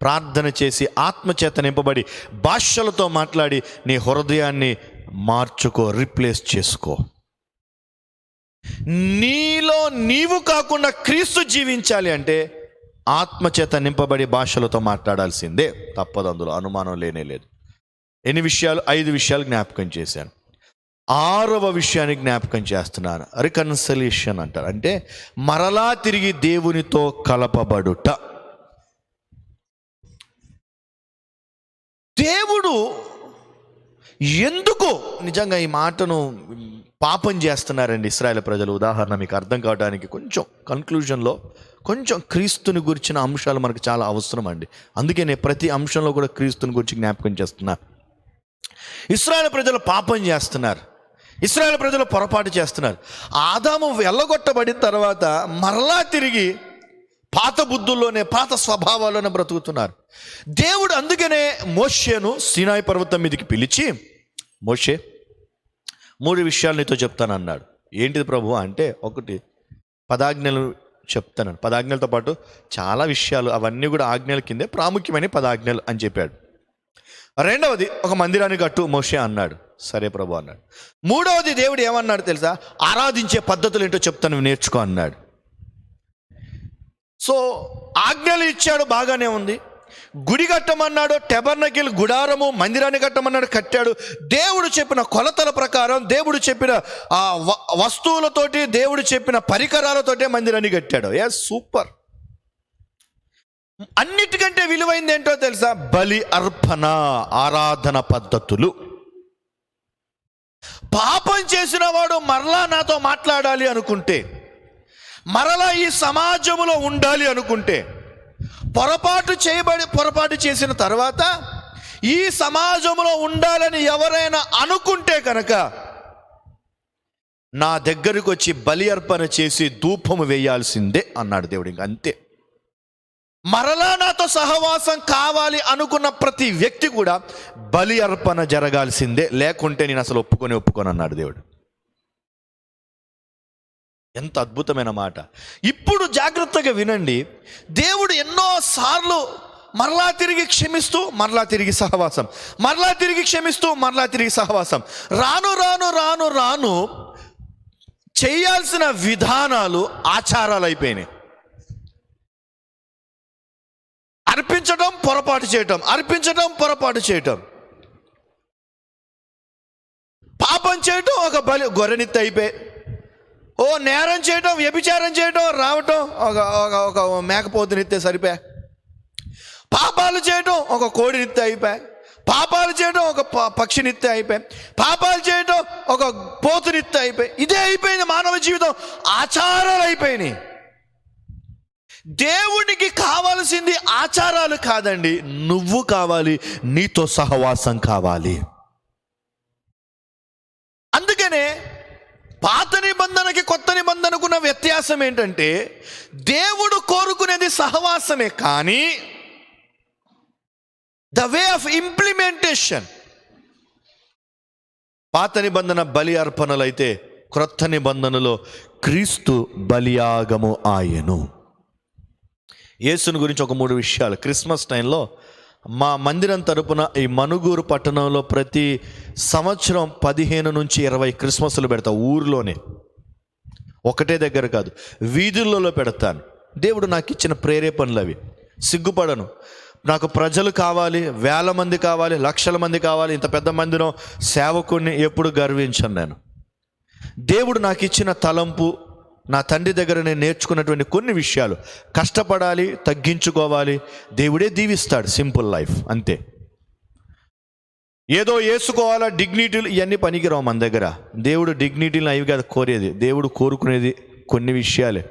ప్రార్థన చేసి ఆత్మచేత నింపబడి భాషలతో మాట్లాడి నీ హృదయాన్ని మార్చుకో, రిప్లేస్ చేసుకో. నీలో నీవు కాకుండా క్రీస్తు జీవించాలి అంటే ఆత్మచేత నింపబడి భాషలతో మాట్లాడాల్సిందే, తప్పదు, అందులో అనుమానం లేనే లేదు. ఎన్ని విషయాలు? 5 విషయాలు జ్ఞాపకం చేశాను. 6వ విషయాన్ని జ్ఞాపకం చేస్తున్నాను. రికన్సిలియేషన్ అంటారు, అంటే మరలా తిరిగి దేవునితో కలపబడుట. దేవుడు ఎందుకు నిజంగా ఈ మాటను పాపం చేస్తున్నారండి ఇశ్రాయేలు ప్రజలు? ఉదాహరణ మీకు అర్థం కావడానికి కొంచెం కన్క్లూజన్లో కొంచెం క్రీస్తుని గురించిన అంశాలు మనకు చాలా అవసరం అండి. అందుకే నేను ప్రతి అంశంలో కూడా క్రీస్తుని గురించి జ్ఞాపకం చేస్తున్నా. ఇశ్రాయేలు ప్రజలు పాపం చేస్తున్నారు, ఇశ్రాయేలు ప్రజలు పొరపాటు చేస్తున్నారు. ఆదాము వెళ్ళగొట్టబడిన తర్వాత మరలా తిరిగి పాత బుద్ధుల్లోనే, పాత స్వభావాల్లోనే బ్రతుకుతున్నారు. దేవుడు అందుకనే మోషేను సీనాయి పర్వతం మీదకి పిలిచి, మోషే 3 విషయాలు నీతో చెప్తాను అన్నాడు. ఏంటిది ప్రభు అంటే, 1 10 చెప్తాను. 10 పాటు చాలా విషయాలు, అవన్నీ కూడా ఆజ్ఞల కిందే, ప్రాముఖ్యమైన 10 అని చెప్పాడు. 2వది ఒక మందిరాన్ని కట్టు మోషే అన్నాడు. సరే ప్రభు అన్నాడు. 3వది దేవుడు ఏమన్నాడు తెలుసా, ఆరాధించే పద్ధతులు ఏంటో చెప్తాను, నేర్చుకో అన్నాడు. సో ఆజ్ఞలు ఇచ్చాడు, బాగానే ఉంది. గుడి కట్టమన్నాడు, టెబర్నకిల్ గుడారము మందిరాన్ని కట్టమన్నాడు, కట్టాడు. దేవుడు చెప్పిన కొలతల ప్రకారం, దేవుడు చెప్పిన ఆ వస్తువులతోటి, దేవుడు చెప్పిన పరికరాలతోటే మందిరాన్ని కట్టాడు. సూపర్. అన్నిటికంటే విలువైంది ఏంటో తెలుసా? బలి అర్పణ, ఆరాధన పద్ధతులు. పాపం చేసిన వాడు మరలా నాతో మాట్లాడాలి అనుకుంటే, మరలా ఈ సమాజంలో ఉండాలి అనుకుంటే, పొరపాటు చేసిన తర్వాత ఈ సమాజంలో ఉండాలని ఎవరైనా అనుకుంటే కనుక నా దగ్గరకు వచ్చి బలి అర్పణ చేసి ధూపము వేయాల్సిందే అన్నాడు దేవుడు. ఇంక అంతే. మరలా నాతో సహవాసం కావాలి అనుకున్న ప్రతి వ్యక్తి కూడా బలి అర్పణ జరగాల్సిందే, లేకుంటే నేను అసలు ఒప్పుకొని అన్నాడు దేవుడు. ఎంత అద్భుతమైన మాట. ఇప్పుడు జాగ్రత్తగా వినండి. దేవుడు ఎన్నోసార్లు మరలా తిరిగి క్షమిస్తూ మరలా తిరిగి సహవాసం, మరలా తిరిగి క్షమిస్తూ మరలా తిరిగి సహవాసం. రాను రాను రాను రాను చేయాల్సిన విధానాలు ఆచారాలు అయిపోయినాయి. అర్పించడం పొరపాటు చేయటం, అర్పించడం పొరపాటు చేయటం, పాపం చేయటం ఒక బలి గొర్రెనిత్తి అయిపోయి, నేరం చేయటం, వ్యభిచారం చేయటం, రావటం ఒక మేకపోతునిత్తే సరిపోయా, పాపాలు చేయటం ఒక కోడినిత్తే అయిపోయా, పాపాలు చేయటం ఒక పక్షినిత్తే అయిపోయి, పాపాలు చేయటం ఒక పోతునిత్తే అయిపోయి. ఇదే అయిపోయింది మానవ జీవితం. ఆచారాలు అయిపోయినాయి. దేవునికి కావాల్సింది ఆచారాలు కాదండి, నువ్వు కావాలి, నీతో సహవాసం కావాలి. అందుకనే పాత నిబంధనకి కొత్త నిబంధనకున్న వ్యత్యాసం ఏంటంటే, దేవుడు కోరుకునేది సహవాసమే, కానీ ద వే ఆఫ్ ఇంప్లిమెంటేషన్. పాత నిబంధన బలి అర్పణలు అయితే, క్రొత్త నిబంధనలో క్రీస్తు బలియాగము ఆయను. యేసుని గురించి ఒక 3 విషయాలు. క్రిస్మస్ టైంలో మా మందిరం తరపున ఈ మనుగూరు పట్టణంలో ప్రతి సంవత్సరం 15 నుంచి 20 క్రిస్మస్లు పెడతా. ఊరిలోనే, ఒకటే దగ్గర కాదు, వీధుల్లో పెడతాను. దేవుడు నాకు ఇచ్చిన ప్రేరేపణలు అవి. సిగ్గుపడను. నాకు ప్రజలు కావాలి, వేల మంది కావాలి, లక్షల మంది కావాలి, ఇంత పెద్ద మందిలో సేవకుడిని ఎప్పుడు గర్వించను నేను. దేవుడు నాకు ఇచ్చిన తలంపు, నా తండ్రి దగ్గర నేను నేర్చుకున్నటువంటి కొన్ని విషయాలు. కష్టపడాలి, తగ్గించుకోవాలి, దేవుడే దీవిస్తాడు. సింపుల్ లైఫ్ అంతే. ఏదో వేసుకోవాలా, డిగ్నిటీలు, ఇవన్నీ పనికిరావు మన దగ్గర. దేవుడు డిగ్నిటీలు అవి కాదు కోరేది. దేవుడు కోరుకునేది కొన్ని విషయాలే.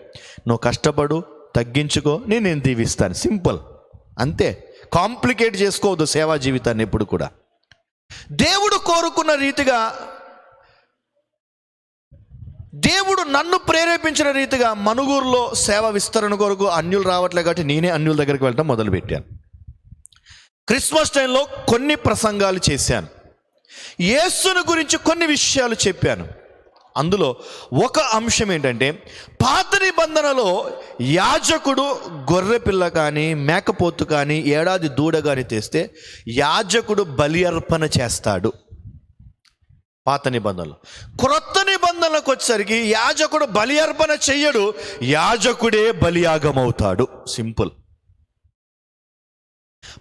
నువ్వు కష్టపడు, తగ్గించుకో, నేను దీవిస్తాను. సింపుల్ అంతే. కాంప్లికేట్ చేసుకోవద్దు సేవా జీవితాన్ని ఎప్పుడు కూడా. దేవుడు కోరుకున్న రీతిగా, దేవుడు నన్ను ప్రేరేపించిన రీతిగా మనుగూరులో సేవ విస్తరణ కొరకు అన్యులు రావట్లే కాబట్టి నేనే అన్యుల దగ్గరికి వెళ్ళటం మొదలుపెట్టాను. క్రిస్మస్ టైంలో కొన్ని ప్రసంగాలు చేశాను. యేసుని గురించి కొన్ని విషయాలు చెప్పాను. అందులో ఒక అంశం ఏంటంటే, పాత నిబంధనలో యాజకుడు గొర్రెపిల్ల కానీ, మేకపోతు కానీ, ఏడాది దూడ కానీ తెస్తే యాజకుడు బలి అర్పణ చేస్తాడు పాత నిబంధనలు. క్రొత్త నిబంధనలకు వచ్చేసరికి యాజకుడు బలి అర్పణ చెయ్యడు, యాజకుడే బలియాగమవుతాడు. సింపుల్.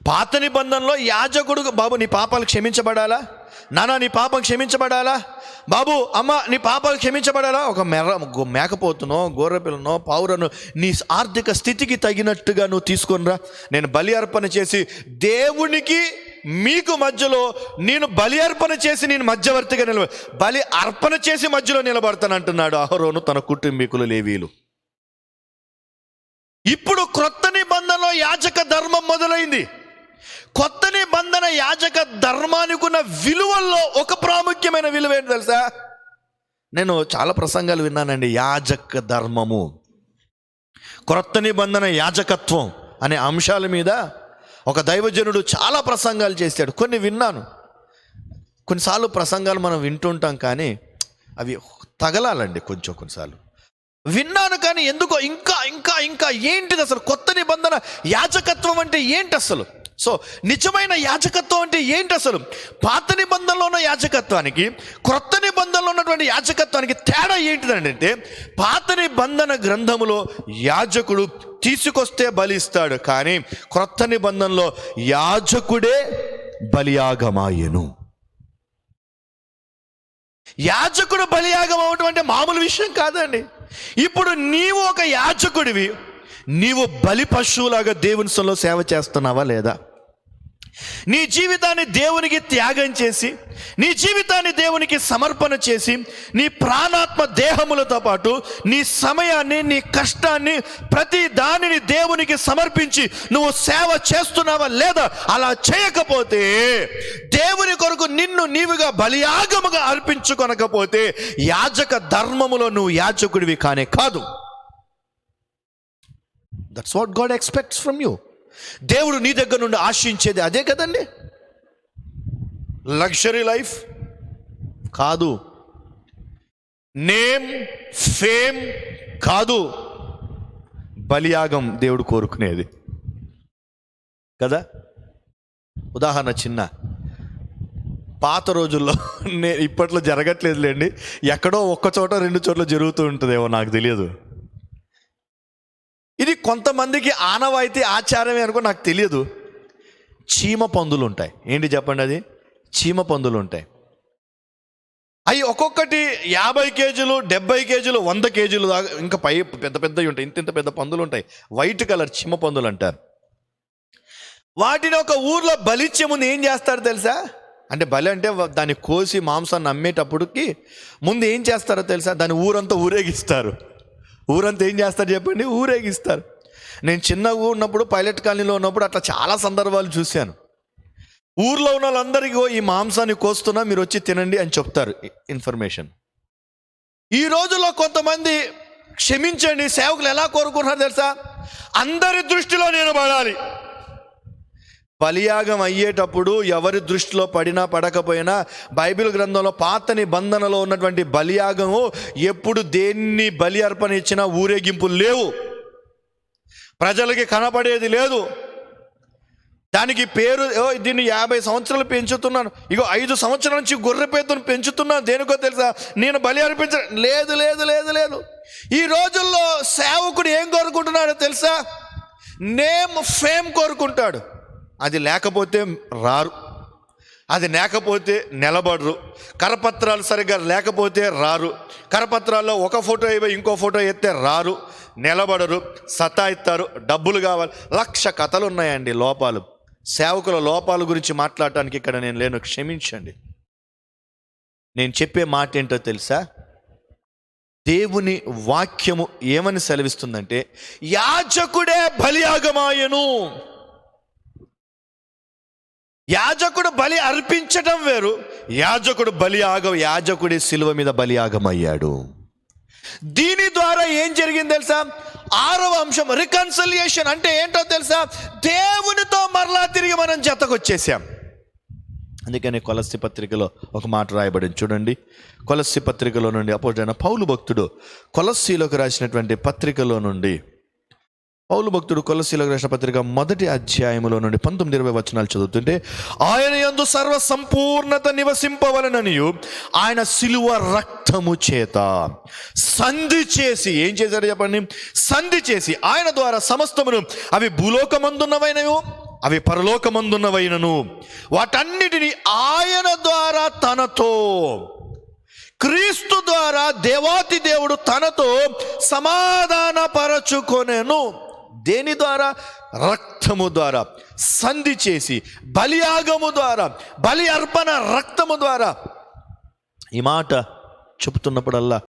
పాత నిబంధనలో యాజకుడు, బాబు నీ పాపాలు క్షమించబడాలా, నాన్న నీ పాపం క్షమించబడాలా, బాబు అమ్మ నీ పాపాలు క్షమించబడాలా, ఒక మేకపోతునో గొర్రెపిల్లనో పావురను నీ ఆర్థిక స్థితికి తగినట్టుగా నువ్వు తీసుకొనిరా, నేను బలి అర్పణ చేసి దేవునికి మీకు మధ్యలో నేను బలి అర్పణ చేసి నేను మధ్యవర్తిగా బలి అర్పణ చేసి మధ్యలో నిలబడతానంటున్నాడు అహరోను తన కుటుంబీకులు లేవీలు. ఇప్పుడు క్రొత్త నిబంధనలో యాజక ధర్మం మొదలైంది. కొత్త నిబంధన యాజక ధర్మానికి ఉన్న విలువల్లో ఒక ప్రాముఖ్యమైన విలువ ఏంటి తెలుసా? నేను చాలా ప్రసంగాలు విన్నానండి. యాజక ధర్మము, క్రొత్త నిబంధన యాజకత్వం అనే అంశాల మీద ఒక దైవజనుడు చాలా ప్రసంగాలు చేశాడు. కొన్ని విన్నాను. కొన్నిసార్లు ప్రసంగాలు మనం వింటుంటాం కానీ అవి తగలాలండి కొన్నిసార్లు. విన్నాను కానీ ఎందుకో ఇంకా ఇంకా ఇంకా ఏంటిది అసలు కొత్త నిబంధన యాజకత్వం అంటే ఏంటి అసలు? సో నిజమైన యాజకత్వం అంటే ఏంటి అసలు? పాత నిబంధనలో ఉన్న యాజకత్వానికి క్రొత్త నిబంధనలో ఉన్నటువంటి యాజకత్వానికి తేడా ఏంటిదంటే, పాత నిబంధన గ్రంథములో యాజకుడు తీసుకొస్తే బలిస్తాడు, కానీ క్రొత్త నిబంధనలో యాజకుడే బలియాగమాయెను. యాజకుడు బలియాగం అవటం అంటే మామూలు విషయం కాదండి. ఇప్పుడు నీవు ఒక యాజకుడివి, నీవు బలి పశువులాగా దేవుని సన్నిధిలో సేవ చేస్తున్నావా లేదా? నీ జీవితాన్ని దేవునికి త్యాగం చేసి, నీ జీవితాన్ని దేవునికి సమర్పణ చేసి, నీ ప్రాణాత్మ దేహములతో పాటు నీ సమయాన్ని, నీ కష్టాన్ని, ప్రతి దానిని దేవునికి సమర్పించి నువ్వు సేవ చేస్తున్నావా లేదా? అలా చేయకపోతే, దేవుని కొరకు నిన్ను నీవుగా బలియాగముగా అర్పించుకొనకపోతే యాజక ధర్మములో నువ్వు యాజకుడివి కానే కాదు. That's what God expects from you. దేవుడు నీ దగ్గర నుండి ఆశించేది అదే కదండి. లగ్జరీ లైఫ్ కాదు, నేమ్ ఫేమ్ కాదు, బలియాగం దేవుడు కోరుకునేది కదా. ఉదాహరణ చిన్న, పాత రోజుల్లో ఇప్పట్లో జరగట్లేదులేండి, ఎక్కడో ఒక్క చోట 2 చోట్ల జరుగుతూ ఉంటుందేమో, నాకు తెలియదు. ఇది కొంతమందికి ఆనవాయితీ ఆచారమే అనుకో, నాకు తెలియదు. చీమ పందులు ఉంటాయి. ఏంటి చెప్పండి? అది చీమ పందులు ఉంటాయి. అవి ఒక్కొక్కటి 50 కేజీలు, 70 కేజీలు, 100 కేజీలు దాకా, ఇంకా పై పెద్ద పెద్దవి ఉంటాయి. ఇంత పెద్ద పందులు ఉంటాయి, వైట్ కలర్ చీమ పందులు అంటారు. వాటిని ఒక ఊర్లో బలిచ్చే ముందు ఏం చేస్తారు తెలుసా? అంటే బలి అంటే దాన్ని కోసి మాంసాన్ని అమ్మేటప్పటికి ముందు ఏం చేస్తారో తెలుసా? దాన్ని ఊరంతా ఊరేగిస్తారు. ఊరంతా ఏం చేస్తారు చెప్పండి? ఊరేగిస్తారు. నేను చిన్నగా ఉన్నప్పుడు పైలట్ కాలనీలో ఉన్నప్పుడు అట్లా చాలా సందర్భాలు చూశాను. ఊర్లో ఉన్న వాళ్ళందరికీ ఈ మాంసాన్ని కోస్తున్నా, మీరు వచ్చి తినండి అని చెప్తారు ఇన్ఫర్మేషన్. ఈ రోజుల్లో కొంతమంది, క్షమించండి, సేవకులు ఎలా కోరుకుంటున్నారు తెలుసా? అందరి దృష్టిలో నేను పడాలి. బలియాగం అయ్యేటప్పుడు ఎవరి దృష్టిలో పడినా పడకపోయినా, బైబిల్ గ్రంథంలో పాత నిబంధనలో ఉన్నటువంటి బలియాగము ఎప్పుడు దేన్ని బలి అర్పణ ఇచ్చినా ఊరేగింపులు లేవు, ప్రజలకి కనపడేది లేదు. దానికి పేరు, దీన్ని 50 సంవత్సరాలు పెంచుతున్నాను, ఇగో 5 సంవత్సరాల నుంచి గొర్రెపేతను పెంచుతున్నాను, దేనికో తెలుసా? నేను బలి అర్పించ లేదు లేదు లేదు లేదు. ఈ రోజుల్లో సేవకుడు ఏం కోరుకుంటున్నాడో తెలుసా? నేమ్ ఫేమ్ కోరుకుంటాడు. అది లేకపోతే రారు, అది లేకపోతే నిలబడరు, కరపత్రాలు సరిగ్గా లేకపోతే రారు, కరపత్రాల్లో ఒక ఫోటో ఇవ్వ ఇంకో ఫోటో ఎత్తే రారు, నిలబడరు, సతాయిస్తారు, డబ్బులు కావాలి. 1,00,000 కథలు ఉన్నాయండి లోపాలు. సేవకుల లోపాల గురించి మాట్లాడటానికి ఇక్కడ నేను లేను, క్షమించండి. నేను చెప్పే మాట ఏంటో తెలుసా? దేవుని వాక్యము ఏమని సెలవిస్తుందంటే, యాజకుడే బలియాగమాయెను. యాజకుడు బలి అర్పించటం వేరు, యాజకుడు యాజకుడి శిలువ మీద బలియాగమయ్యాడు. దీని ద్వారా ఏం జరిగింది తెలుసా? 6వ అంశం రికన్సిలియేషన్. అంటే ఏంటో తెలుసా? దేవునితో మరలా తిరిగి మనం జతకొచ్చేసాం. అందుకని కొలస్సీ పత్రికలో ఒక మాట రాయబడింది చూడండి. కొలస్సీ పత్రికలో నుండి అపోజిట్ పౌలు భక్తుడు కొలస్సీలోకి రాసినటువంటి పత్రికలో నుండి, పౌలు భక్తుడు కొలస్సీలకు రాసిన పత్రిక 1వ అధ్యాయములో నుండి 19-20 వచనాలు చదువుతుంటే, ఆయన యందు సర్వ సంపూర్ణత నివసింపవలననియు ఆయన శిలువ రక్తము చేత సంధి చేసి, ఏం చేశాడు చెప్పండి? సంధి చేసి ఆయన ద్వారా సమస్తమును, అవి భూలోకమందున్నవైనను అవి పరలోకమందున్నవైనను, వాటన్నిటిని ఆయన ద్వారా తనతో, క్రీస్తు ద్వారా దేవాతి దేవుడు తనతో సమాధానపరచుకొనెను. దేని ద్వారా? రక్తము ద్వారా సంధి చేసి, బలియాగము ద్వారా, బలి అర్పణ రక్తము ద్వారా. ఈ మాట చెబుతున్నప్పుడల్లా